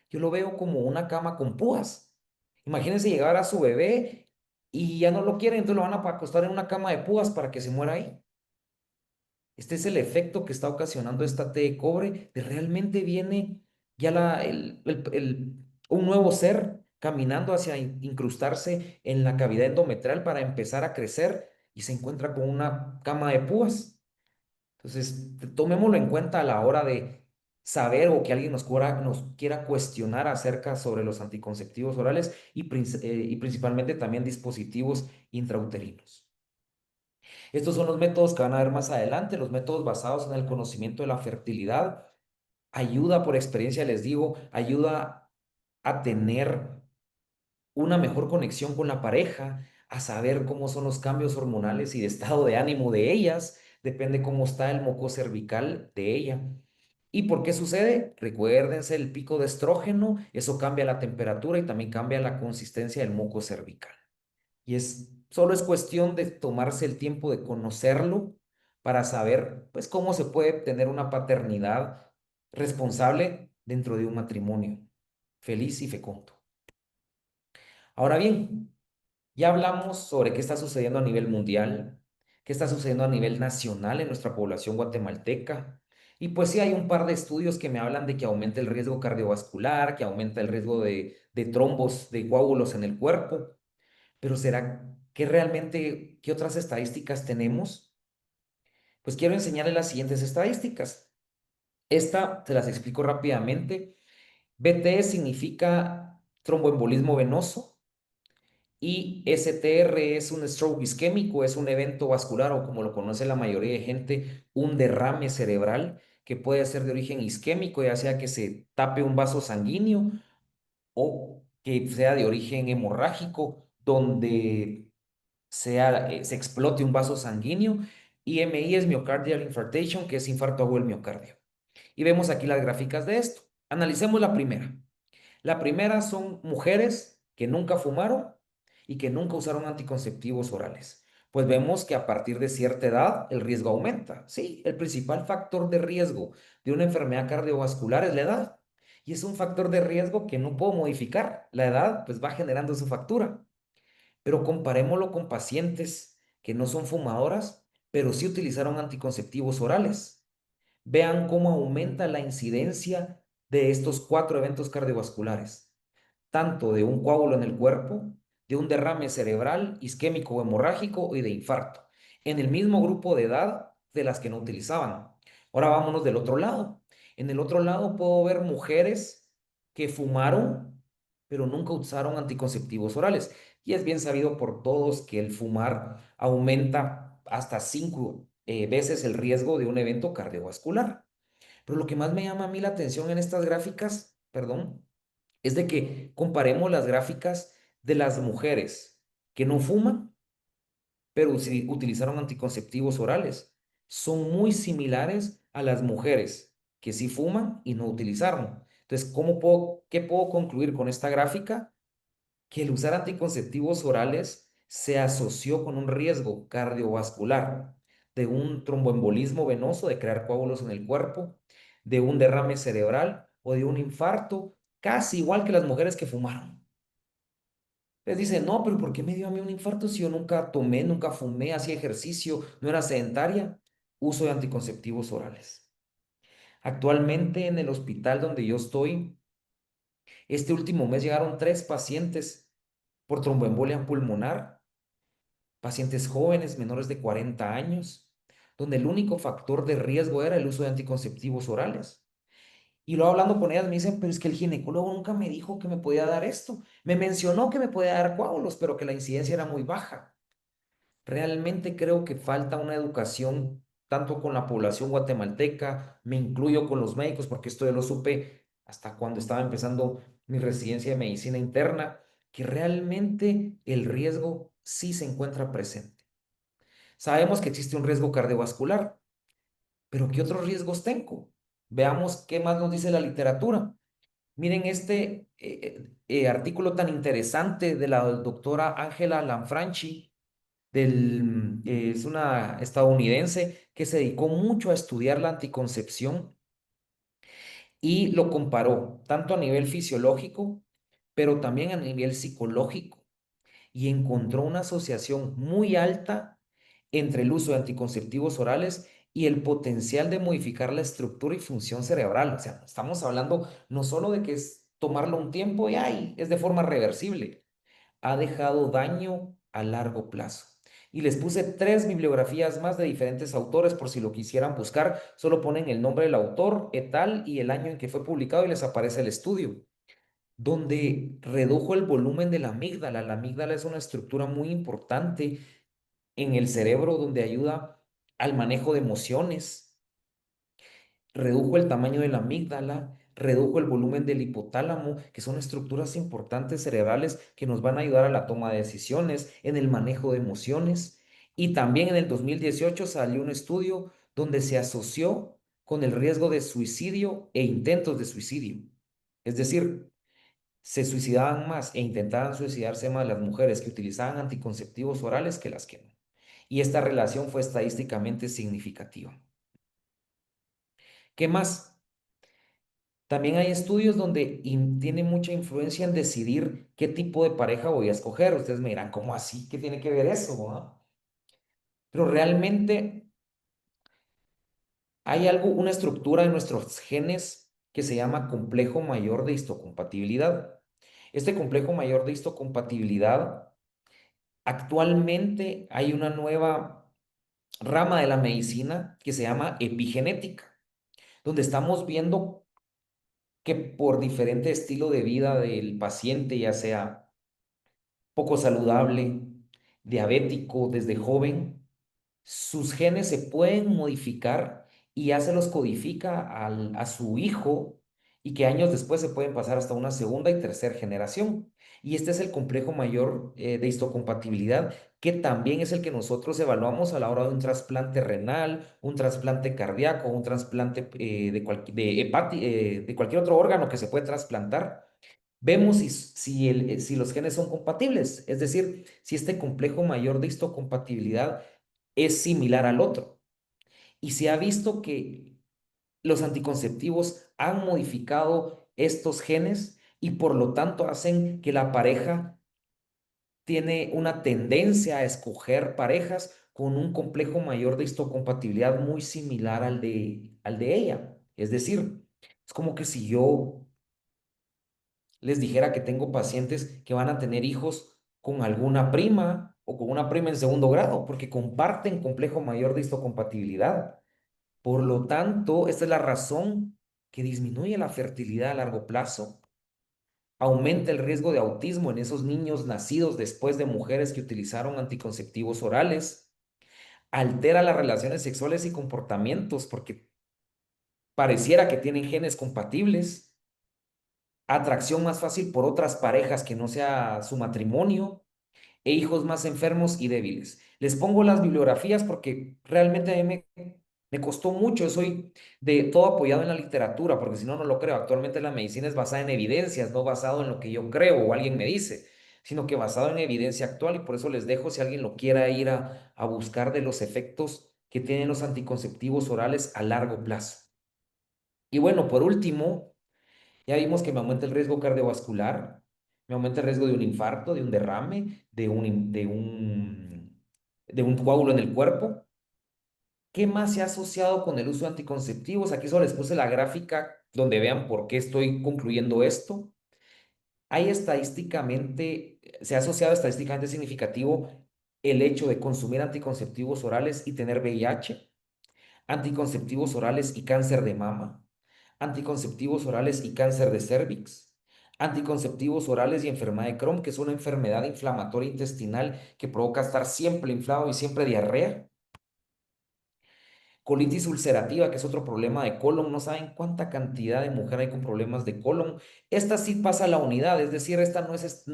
yo lo veo como una cama con púas. Imagínense llegar a su bebé y ya no lo quieren, entonces lo van a acostar en una cama de púas para que se muera ahí. Este es el efecto que está ocasionando esta T de cobre, de realmente viene ya un nuevo ser caminando hacia incrustarse en la cavidad endometrial para empezar a crecer y se encuentra con una cama de púas. Entonces, tomémoslo en cuenta a la hora de saber o que alguien nos quiera cuestionar acerca sobre los anticonceptivos orales y principalmente también dispositivos intrauterinos. Estos son los métodos que van a ver más adelante, los métodos basados en el conocimiento de la fertilidad. Ayuda, por experiencia les digo, ayuda a tener una mejor conexión con la pareja, a saber cómo son los cambios hormonales y de estado de ánimo de ellas, depende cómo está el moco cervical de ella. ¿Y por qué sucede? Recuérdense el pico de estrógeno, eso cambia la temperatura y también cambia la consistencia del moco cervical. Y solo es cuestión de tomarse el tiempo de conocerlo para saber, pues, cómo se puede tener una paternidad responsable dentro de un matrimonio feliz y fecundo. Ahora bien, ya hablamos sobre qué está sucediendo a nivel mundial, qué está sucediendo a nivel nacional en nuestra población guatemalteca. Y pues sí, hay un par de estudios que me hablan de que aumenta el riesgo cardiovascular, que aumenta el riesgo de trombos, de coágulos en el cuerpo. Pero ¿será que realmente, qué otras estadísticas tenemos? Pues quiero enseñarles las siguientes estadísticas. Esta se las explico rápidamente. BT significa tromboembolismo venoso y STR es un stroke isquémico, es un evento vascular o como lo conoce la mayoría de gente, un derrame cerebral que puede ser de origen isquémico, ya sea que se tape un vaso sanguíneo o que sea de origen hemorrágico, donde se explote un vaso sanguíneo. Y MI es myocardial infarction, que es infarto agudo del miocardio. Y vemos aquí las gráficas de esto. Analicemos la primera. La primera son mujeres que nunca fumaron y que nunca usaron anticonceptivos orales. Pues vemos que a partir de cierta edad el riesgo aumenta. Sí, el principal factor de riesgo de una enfermedad cardiovascular es la edad. Y es un factor de riesgo que no puedo modificar. La edad pues va generando su factura. Pero comparémoslo con pacientes que no son fumadoras, pero sí utilizaron anticonceptivos orales. Vean cómo aumenta la incidencia de estos 4 eventos cardiovasculares, tanto de un coágulo en el cuerpo, de un derrame cerebral, isquémico o hemorrágico y de infarto, en el mismo grupo de edad de las que no utilizaban. Ahora vámonos del otro lado. En el otro lado puedo ver mujeres que fumaron, pero nunca usaron anticonceptivos orales. Y es bien sabido por todos que el fumar aumenta hasta 5 veces el riesgo de un evento cardiovascular. Pero lo que más me llama a mí la atención en estas gráficas, perdón, es de que comparemos las gráficas de las mujeres que no fuman, pero sí utilizaron anticonceptivos orales. Son muy similares a las mujeres que sí fuman y no utilizaron. Entonces, qué puedo concluir con esta gráfica? Que el usar anticonceptivos orales se asoció con un riesgo cardiovascular de un tromboembolismo venoso, de crear coágulos en el cuerpo, de un derrame cerebral o de un infarto, casi igual que las mujeres que fumaron. Les dice, no, pero ¿por qué me dio a mí un infarto si yo nunca tomé, nunca fumé, hacía ejercicio, no era sedentaria? Uso de anticonceptivos orales. Actualmente en el hospital donde yo estoy, este último mes llegaron 3 pacientes por tromboembolia pulmonar, pacientes jóvenes menores de 40 años, donde el único factor de riesgo era el uso de anticonceptivos orales. Y luego hablando con ellas me dicen, pero es que el ginecólogo nunca me dijo que me podía dar esto. Me mencionó que me podía dar coágulos, pero que la incidencia era muy baja. Realmente creo que falta una educación tanto con la población guatemalteca, me incluyo con los médicos, porque esto yo lo supe hasta cuando estaba empezando mi residencia de medicina interna, que realmente el riesgo sí se encuentra presente. Sabemos que existe un riesgo cardiovascular, pero ¿qué otros riesgos tengo? Veamos qué más nos dice la literatura. Miren este artículo tan interesante de la doctora Ángela Lanfranchi, es una estadounidense que se dedicó mucho a estudiar la anticoncepción y lo comparó tanto a nivel fisiológico, pero también a nivel psicológico y encontró una asociación muy alta entre el uso de anticonceptivos orales y el potencial de modificar la estructura y función cerebral. O sea, estamos hablando no solo de que tomarlo un tiempo y ay, es de forma reversible. Ha dejado daño a largo plazo. Y les puse 3 bibliografías más de diferentes autores por si lo quisieran buscar. Solo ponen el nombre del autor, et al, y el año en que fue publicado y les aparece el estudio, donde redujo el volumen de la amígdala. La amígdala es una estructura muy importante en el cerebro donde ayuda al manejo de emociones. Redujo el tamaño de la amígdala, redujo el volumen del hipotálamo, que son estructuras importantes cerebrales que nos van a ayudar a la toma de decisiones, en el manejo de emociones. Y también en el 2018 salió un estudio donde se asoció con el riesgo de suicidio e intentos de suicidio. Es decir, se suicidaban más e intentaban suicidarse más las mujeres que utilizaban anticonceptivos orales que las que no. Y esta relación fue estadísticamente significativa. ¿Qué más? También hay estudios donde tiene mucha influencia en decidir qué tipo de pareja voy a escoger. Ustedes me dirán, ¿cómo así? ¿Qué tiene que ver eso? Pero realmente hay algo, una estructura en nuestros genes que se llama complejo mayor de histocompatibilidad. Este complejo mayor de histocompatibilidad, actualmente hay una nueva rama de la medicina que se llama epigenética, donde estamos viendo que por diferente estilo de vida del paciente, ya sea poco saludable, diabético desde joven, sus genes se pueden modificar y ya se los codifica a su hijo y que años después se pueden pasar hasta una segunda y tercera generación. Y este es el complejo mayor de histocompatibilidad, que también es el que nosotros evaluamos a la hora de un trasplante renal, un trasplante cardíaco, un trasplante de cualquier otro órgano que se puede trasplantar. Vemos si los genes son compatibles, es decir, si este complejo mayor de histocompatibilidad es similar al otro. Y se ha visto que los anticonceptivos han modificado estos genes y por lo tanto hacen que la pareja tiene una tendencia a escoger parejas con un complejo mayor de histocompatibilidad muy similar al de ella. Es decir, es como que si yo les dijera que tengo pacientes que van a tener hijos con alguna prima o con una prima en segundo grado, porque comparten complejo mayor de histocompatibilidad. Por lo tanto, esta es la razón que disminuye la fertilidad a largo plazo, aumenta el riesgo de autismo en esos niños nacidos después de mujeres que utilizaron anticonceptivos orales, altera las relaciones sexuales y comportamientos porque pareciera que tienen genes compatibles, atracción más fácil por otras parejas que no sea su matrimonio e hijos más enfermos y débiles. Les pongo las bibliografías porque realmente a mí me costó mucho, soy de todo apoyado en la literatura, porque si no, no lo creo. Actualmente la medicina es basada en evidencias, no basado en lo que yo creo o alguien me dice, sino que basado en evidencia actual y por eso les dejo si alguien lo quiera ir a buscar de los efectos que tienen los anticonceptivos orales a largo plazo. Y bueno, por último, ya vimos que me aumenta el riesgo cardiovascular, me aumenta el riesgo de un infarto, de un derrame, de un coágulo en el cuerpo. ¿Qué más se ha asociado con el uso de anticonceptivos? Aquí solo les puse la gráfica donde vean por qué estoy concluyendo esto. Se ha asociado estadísticamente significativo el hecho de consumir anticonceptivos orales y tener VIH, anticonceptivos orales y cáncer de mama, anticonceptivos orales y cáncer de cervix, anticonceptivos orales y enfermedad de Crohn, que es una enfermedad inflamatoria intestinal que provoca estar siempre inflado y siempre diarrea, colitis ulcerativa, que es otro problema de colon. No saben cuánta cantidad de mujeres hay con problemas de colon. Esta sí pasa a la unidad, es decir, esta no es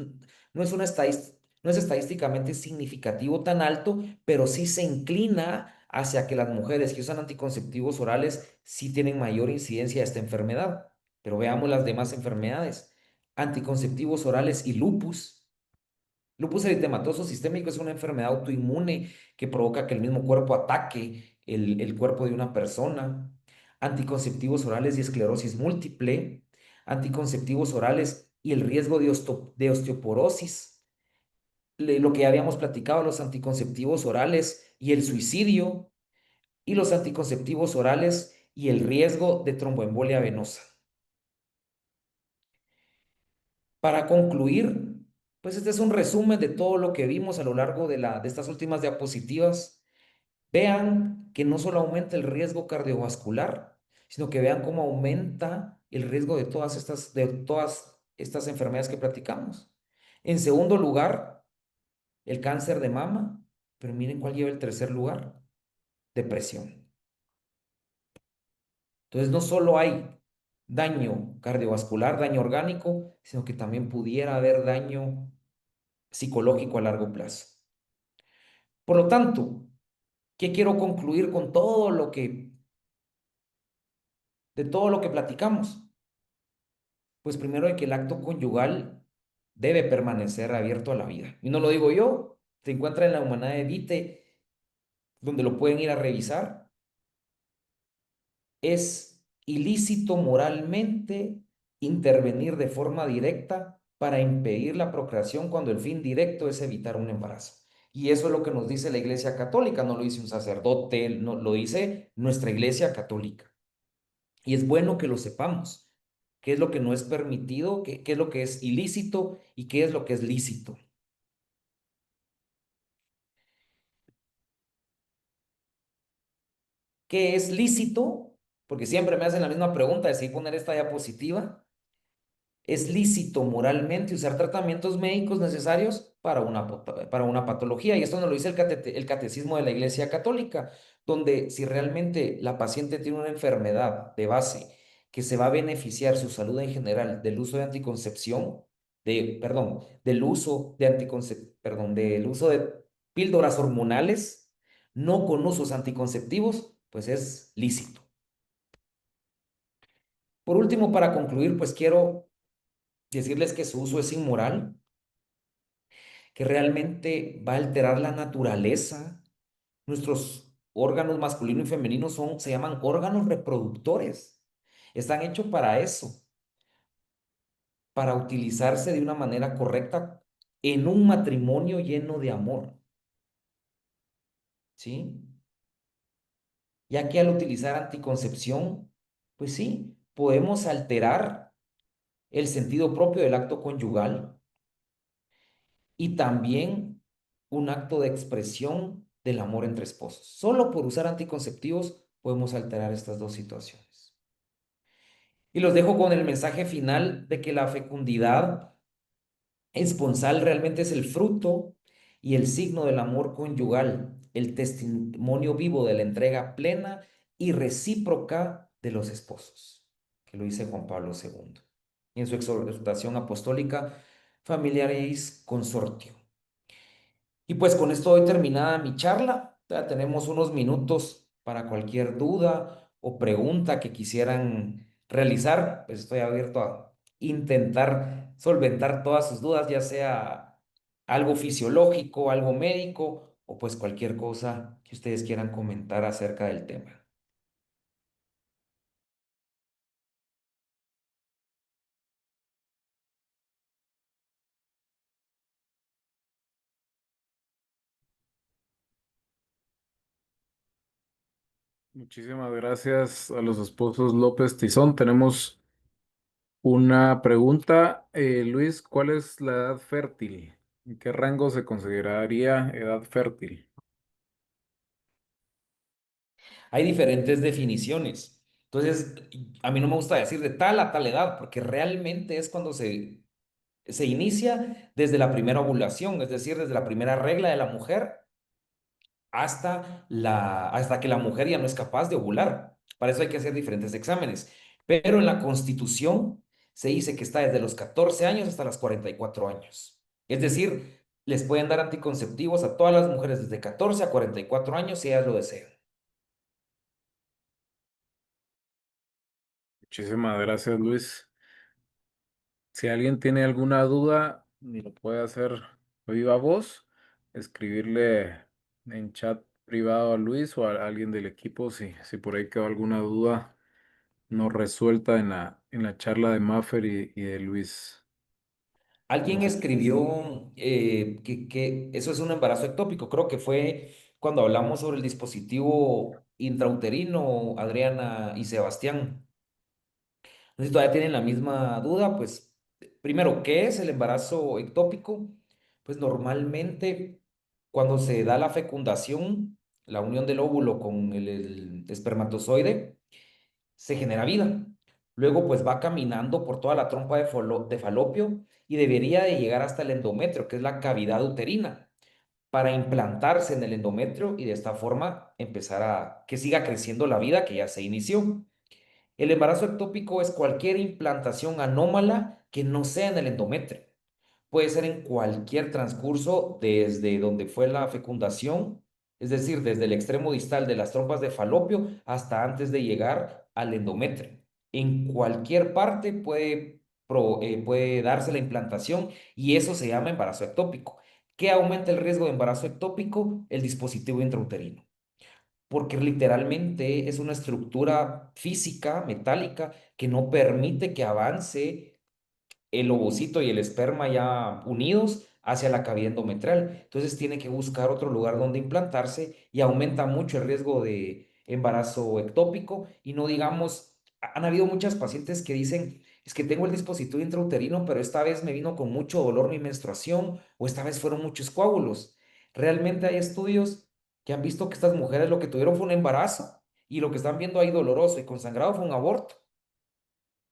estadísticamente significativo tan alto, pero sí se inclina hacia que las mujeres que usan anticonceptivos orales sí tienen mayor incidencia de esta enfermedad. Pero veamos las demás enfermedades. Anticonceptivos orales y lupus. Lupus eritematoso sistémico es una enfermedad autoinmune que provoca que el mismo cuerpo ataque el cuerpo de una persona. Anticonceptivos orales y esclerosis múltiple. Anticonceptivos orales y el riesgo de osteoporosis. Lo que ya habíamos platicado, los anticonceptivos orales y el suicidio. Y los anticonceptivos orales y el riesgo de tromboembolia venosa. Para concluir, pues este es un resumen de todo lo que vimos a lo largo de estas últimas diapositivas. Vean que no solo aumenta el riesgo cardiovascular, sino que vean cómo aumenta el riesgo de todas estas enfermedades que platicamos. En segundo lugar, el cáncer de mama, pero miren cuál lleva el tercer lugar, depresión. Entonces, no solo hay daño cardiovascular, daño orgánico, sino que también pudiera haber daño psicológico a largo plazo. Por lo tanto, ¿qué quiero concluir con de todo lo que platicamos? Pues primero de que el acto conyugal debe permanecer abierto a la vida. Y no lo digo yo, se encuentra en la Humanae Vitae, donde lo pueden ir a revisar. Es ilícito moralmente intervenir de forma directa para impedir la procreación cuando el fin directo es evitar un embarazo. Y eso es lo que nos dice la Iglesia Católica, no lo dice un sacerdote, no, lo dice nuestra Iglesia Católica. Y es bueno que lo sepamos, qué es lo que no es permitido, qué es lo que es ilícito y qué es lo que es lícito. ¿Qué es lícito? Porque siempre me hacen la misma pregunta, decidí poner esta diapositiva. Es lícito moralmente usar tratamientos médicos necesarios para una patología. Y esto nos lo dice el catecismo de la Iglesia Católica, donde si realmente la paciente tiene una enfermedad de base que se va a beneficiar su salud en general del uso de anticoncepción, perdón, del uso de píldoras hormonales, no con usos anticonceptivos, pues es lícito. Por último, para concluir, pues quiero decirles que su uso es inmoral, que realmente va a alterar la naturaleza. Nuestros órganos masculino y femenino se llaman órganos reproductores. Están hechos para eso, para utilizarse de una manera correcta en un matrimonio lleno de amor. ¿Sí? Ya que al utilizar anticoncepción, pues sí, podemos alterar el sentido propio del acto conyugal y también un acto de expresión del amor entre esposos. Solo por usar anticonceptivos podemos alterar estas dos situaciones. Y los dejo con el mensaje final de que la fecundidad esponsal realmente es el fruto y el signo del amor conyugal, el testimonio vivo de la entrega plena y recíproca de los esposos, que lo dice Juan Pablo II. Y en su exhortación apostólica, Familiaris Consortio. Y pues con esto doy terminada mi charla. Ya tenemos unos minutos para cualquier duda o pregunta que quisieran realizar. Pues estoy abierto a intentar solventar todas sus dudas, ya sea algo fisiológico, algo médico o pues cualquier cosa que ustedes quieran comentar acerca del tema. Muchísimas gracias a los esposos López Tizón. Tenemos una pregunta. Luis, ¿cuál es la edad fértil? ¿En qué rango se consideraría edad fértil? Hay diferentes definiciones. Entonces, a mí no me gusta decir de tal a tal edad, porque realmente es cuando se inicia desde la primera ovulación, es decir, desde la primera regla de la mujer hasta que la mujer ya no es capaz de ovular. Para eso hay que hacer diferentes exámenes. Pero en la Constitución se dice que está desde los 14 años hasta los 44 años. Es decir, les pueden dar anticonceptivos a todas las mujeres desde 14 a 44 años si ellas lo desean. Muchísimas gracias, Luis. Si alguien tiene alguna duda, ni lo puede hacer a viva voz, escribirle en chat privado a Luis o a alguien del equipo si por ahí quedó alguna duda no resuelta en la charla de Maffer y de Luis. Alguien escribió que eso es un embarazo ectópico. Creo que fue cuando hablamos sobre el dispositivo intrauterino, Adriana y Sebastián. No sé si todavía tienen la misma duda, pues Primero, ¿qué es el embarazo ectópico? Pues normalmente cuando se da la fecundación, la unión del óvulo con el espermatozoide, se genera vida. Luego pues va caminando por toda la trompa de falopio y debería de llegar hasta el endometrio, que es la cavidad uterina, para implantarse en el endometrio y de esta forma empezar a que siga creciendo la vida que ya se inició. El embarazo ectópico es cualquier implantación anómala que no sea en el endometrio. Puede ser en cualquier transcurso desde donde fue la fecundación, es decir, desde el extremo distal de las trompas de falopio hasta antes de llegar al endometrio. En cualquier parte puede darse la implantación y eso se llama embarazo ectópico. ¿Qué aumenta el riesgo de embarazo ectópico? El dispositivo intrauterino, porque literalmente es una estructura física, metálica, que no permite que avance el ovocito y el esperma ya unidos hacia la cavidad endometrial. Entonces tiene que buscar otro lugar donde implantarse y aumenta mucho el riesgo de embarazo ectópico. Y no digamos, han habido muchas pacientes que dicen, es que tengo el dispositivo intrauterino, pero esta vez me vino con mucho dolor mi menstruación o esta vez fueron muchos coágulos. Realmente hay estudios que han visto que estas mujeres lo que tuvieron fue un embarazo y lo que están viendo ahí doloroso y con sangrado fue un aborto.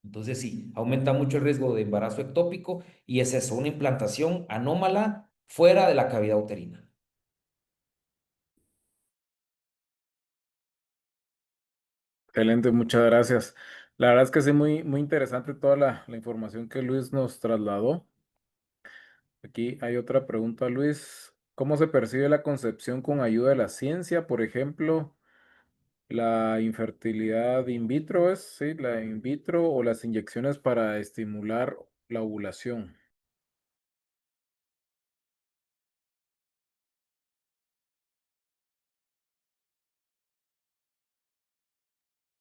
Entonces sí, aumenta mucho el riesgo de embarazo ectópico y es eso, una implantación anómala fuera de la cavidad uterina. Excelente, muchas gracias. La verdad es que sí, muy interesante toda la información que Luis nos trasladó. Aquí hay otra pregunta, Luis. ¿Cómo se percibe la concepción con ayuda de la ciencia? Por ejemplo, la infertilidad in vitro es, sí, la in vitro o las inyecciones para estimular la ovulación.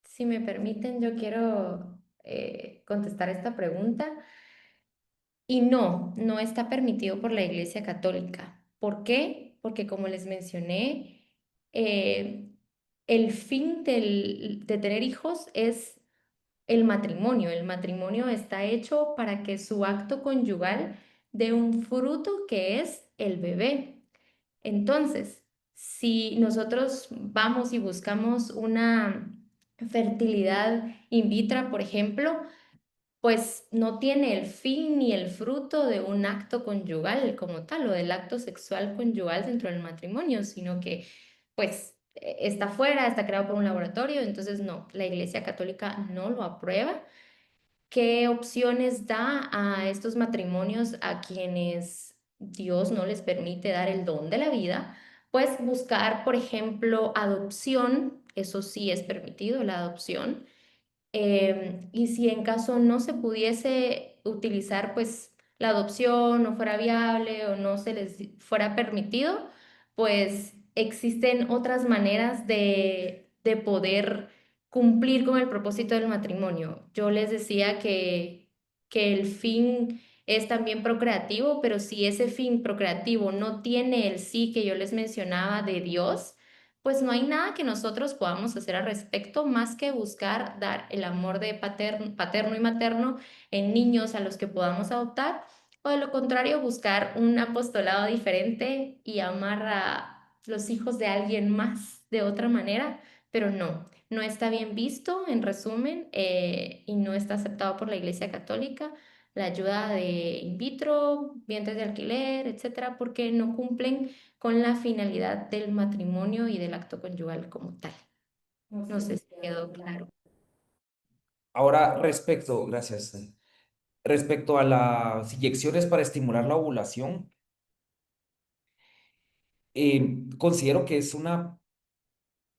Si me permiten, yo quiero contestar esta pregunta. Y no, no está permitido por la Iglesia Católica. ¿Por qué? Porque como les mencioné, eh, el fin de tener hijos es el matrimonio. El matrimonio está hecho para que su acto conyugal dé un fruto que es el bebé. Entonces, si nosotros vamos y buscamos una fertilidad in vitro, por ejemplo, pues no tiene el fin ni el fruto de un acto conyugal como tal o del acto sexual conyugal dentro del matrimonio, sino que pues está fuera, está creado por un laboratorio, entonces no, la Iglesia Católica no lo aprueba. ¿Qué opciones da a estos matrimonios a quienes Dios no les permite dar el don de la vida? Pues buscar, por ejemplo, adopción, eso sí es permitido, la adopción. Y si en caso no se pudiese utilizar, pues la adopción no fuera viable o no se les fuera permitido, pues existen otras maneras de poder cumplir con el propósito del matrimonio. Yo les decía que el fin es también procreativo, pero si ese fin procreativo no tiene el sí que yo les mencionaba de Dios, pues no hay nada que nosotros podamos hacer al respecto más que buscar dar el amor de paterno y materno en niños a los que podamos adoptar, o de lo contrario, buscar un apostolado diferente y amar a los hijos de alguien más de otra manera, pero no, no está bien visto, en resumen, y no está aceptado por la Iglesia Católica la ayuda de in vitro, vientres de alquiler, etcétera, porque no cumplen con la finalidad del matrimonio y del acto conyugal como tal. No sé si quedó claro. Ahora, gracias, respecto a las inyecciones para estimular la ovulación, considero que es una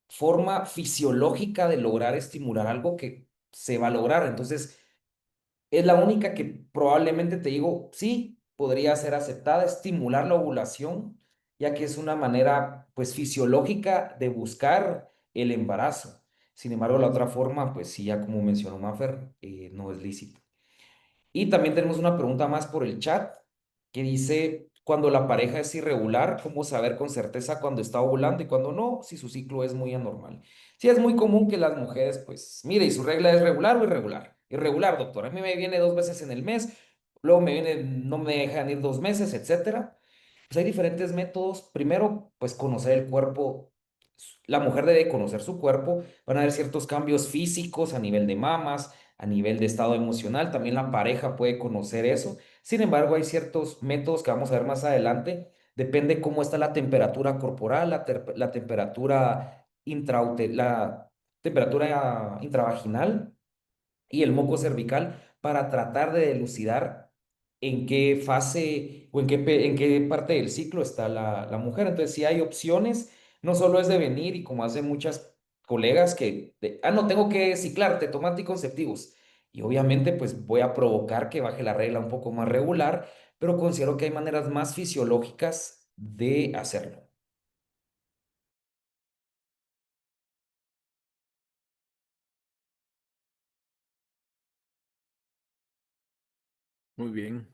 forma fisiológica de lograr estimular algo que se va a lograr. Entonces, es la única que probablemente te digo, sí, podría ser aceptada, estimular la ovulación, ya que es una manera, pues, fisiológica de buscar el embarazo. Sin embargo, la otra forma, pues sí, ya como mencionó Mafer, no es lícito. Y también tenemos una pregunta más por el chat que dice, cuando la pareja es irregular, ¿cómo saber con certeza cuando está ovulando y cuando no? Si su ciclo es muy anormal. Sí, es muy común que las mujeres, pues, mire, ¿y su regla es regular o irregular? Irregular, doctor. A mí me viene 2 veces en el mes. luego no me dejan ir 2 meses, etcétera. Pues hay diferentes métodos. Primero, pues conocer el cuerpo. La mujer debe conocer su cuerpo. Van a haber ciertos cambios físicos a nivel de mamas, a nivel de estado emocional. También la pareja puede conocer eso. Sin embargo, hay ciertos métodos que vamos a ver más adelante. Depende cómo está la temperatura corporal, la temperatura la temperatura intravaginal y el moco cervical para tratar de dilucidar en qué fase o en qué parte del ciclo está la mujer. Entonces, si hay opciones, no solo es de venir y como hacen muchas colegas no, tengo que ciclarte, toma anticonceptivos. Y obviamente, pues voy a provocar que baje la regla un poco más regular, pero considero que hay maneras más fisiológicas de hacerlo. Muy bien.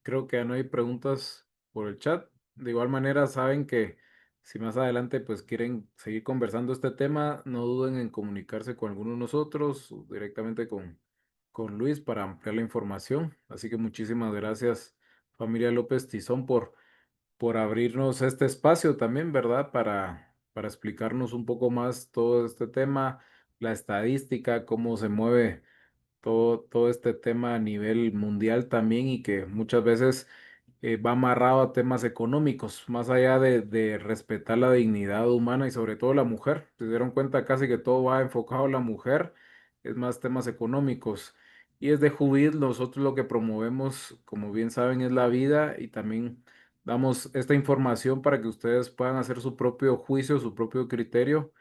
Creo que ya no hay preguntas por el chat. De igual manera, saben que si más adelante pues quieren seguir conversando este tema, no duden en comunicarse con alguno de nosotros o directamente con Luis para ampliar la información. Así que muchísimas gracias, familia López Tizón, por abrirnos este espacio también, ¿verdad? Para explicarnos un poco más todo este tema, la estadística, cómo se mueve todo este tema a nivel mundial también y que muchas veces va amarrado a temas económicos, más allá de respetar la dignidad humana y sobre todo la mujer. Se dieron cuenta casi que todo va enfocado a la mujer, es más temas económicos. Y es de Judith, nosotros lo que promovemos, como bien saben, es la vida y también damos esta información para que ustedes puedan hacer su propio juicio, su propio criterio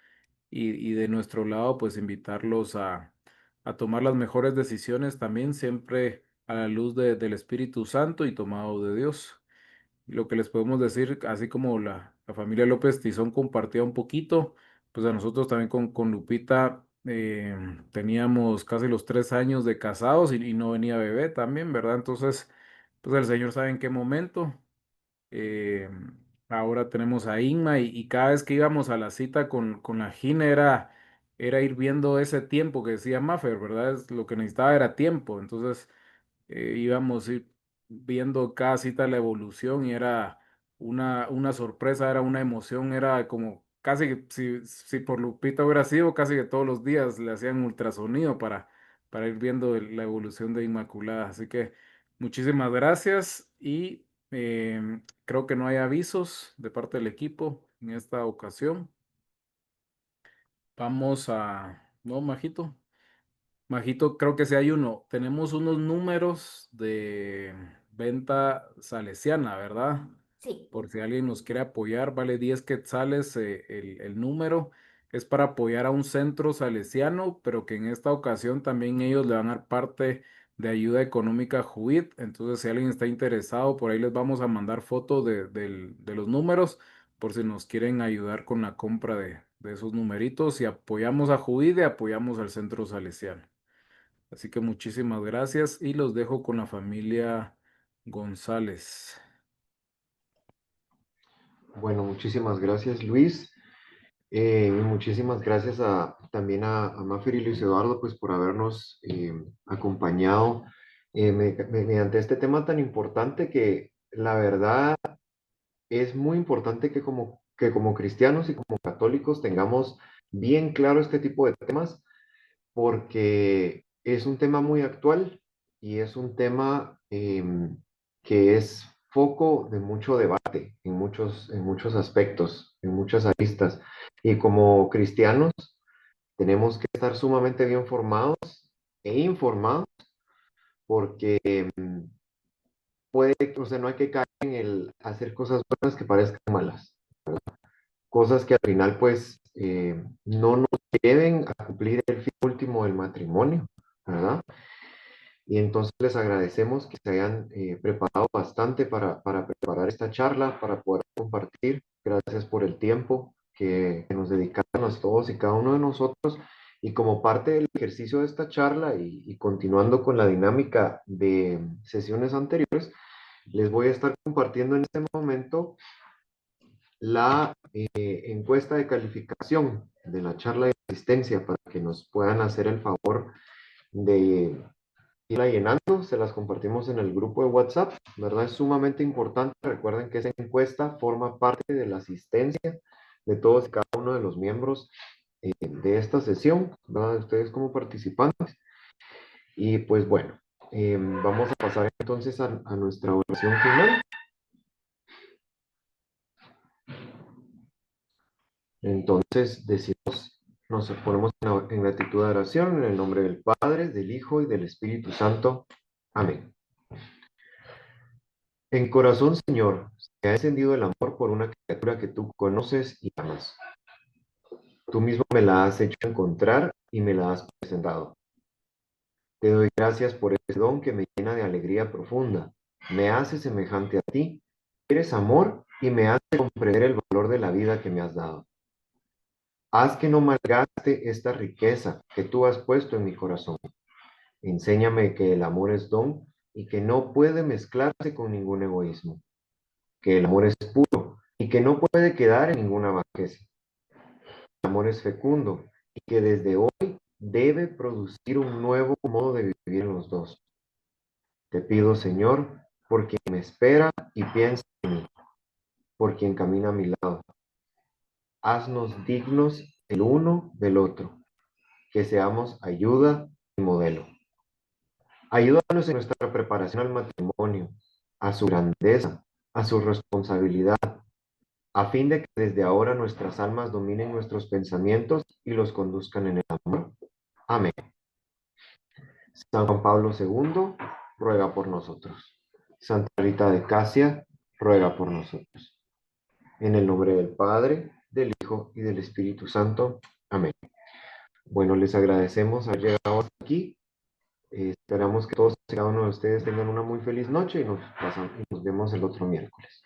y de nuestro lado, pues invitarlos a tomar las mejores decisiones también, siempre a la luz del Espíritu Santo y tomado de Dios. Lo que les podemos decir, así como la familia López Tizón compartía un poquito, pues a nosotros también con Lupita teníamos casi los 3 años de casados y no venía bebé también, ¿verdad? Entonces, pues el Señor sabe en qué momento. Eh, Ahora tenemos a Inma y cada vez que íbamos a la cita con la Gina era ir viendo ese tiempo que decía Maffer, ¿verdad? Lo que necesitaba era tiempo. Entonces íbamos a ir viendo cada cita la evolución y era una sorpresa, era una emoción, era como casi que si por Lupita hubiera sido, casi que todos los días le hacían ultrasonido para ir viendo la evolución de Inmaculada. Así que muchísimas gracias y creo que no hay avisos de parte del equipo en esta ocasión. Vamos a... No, Majito. Majito, creo que sí hay uno. Tenemos unos números de venta salesiana, ¿verdad? Sí, Por si alguien nos quiere apoyar, vale 10 quetzales el número. Es para apoyar a un centro salesiano, pero que en esta ocasión también ellos le van a dar parte de ayuda económica a Judith. Entonces, si alguien está interesado, por ahí les vamos a mandar fotos de los números por si nos quieren ayudar con la compra de esos numeritos y apoyamos a Judith y apoyamos al centro salesiano. Así que muchísimas gracias y los dejo con la familia González. Bueno, muchísimas gracias, Luis. Y muchísimas gracias también a Mafer y Luis Eduardo, pues, por habernos acompañado mediante este tema tan importante que la verdad es muy importante que como cristianos y como católicos tengamos bien claro este tipo de temas porque es un tema muy actual y es un tema que es foco de mucho debate en muchos aspectos, en muchas aristas. Y como cristianos tenemos que estar sumamente bien formados e informados porque o sea, no hay que caer en el hacer cosas buenas que parezcan malas, cosas que al final pues no nos lleven a cumplir el fin último del matrimonio, ¿verdad? Y entonces les agradecemos que se hayan preparado bastante para preparar esta charla, para poder compartir. Gracias por el tiempo que nos dedicaron a todos y cada uno de nosotros. Y como parte del ejercicio de esta charla y continuando con la dinámica de sesiones anteriores, les voy a estar compartiendo en este momento la encuesta de calificación de la charla de asistencia para que nos puedan hacer el favor de irla llenando, se las compartimos en el grupo de WhatsApp, ¿verdad? Es sumamente importante. Recuerden que esa encuesta forma parte de la asistencia de todos y cada uno de los miembros de esta sesión, ¿verdad? De ustedes como participantes. Y pues bueno, vamos a pasar entonces a nuestra oración final. Entonces decimos, nos ponemos en la actitud de oración en el nombre del Padre, del Hijo y del Espíritu Santo. Amén. En corazón, Señor, se ha encendido el amor por una criatura que tú conoces y amas. Tú mismo me la has hecho encontrar y me la has presentado. Te doy gracias por ese don que me llena de alegría profunda. Me hace semejante a ti. Eres amor y me hace comprender el valor de la vida que me has dado. Haz que no malgaste esta riqueza que tú has puesto en mi corazón. Enséñame que el amor es don y que no puede mezclarse con ningún egoísmo. Que el amor es puro y que no puede quedar en ninguna bajeza. El amor es fecundo y que desde hoy debe producir un nuevo modo de vivir en los dos. Te pido, Señor, por quien me espera y piensa en mí, por quien camina a mi lado. Haznos dignos el uno del otro, que seamos ayuda y modelo. Ayúdanos en nuestra preparación al matrimonio, a su grandeza, a su responsabilidad, a fin de que desde ahora nuestras almas dominen nuestros pensamientos y los conduzcan en el amor. Amén. San Juan Pablo II, ruega por nosotros. Santa Rita de Casia, ruega por nosotros. En el nombre del Padre, del Hijo y del Espíritu Santo. Amén. Bueno, les agradecemos haber llegado hasta aquí. Esperamos que todos y cada uno de ustedes tengan una muy feliz noche y nos vemos el otro miércoles.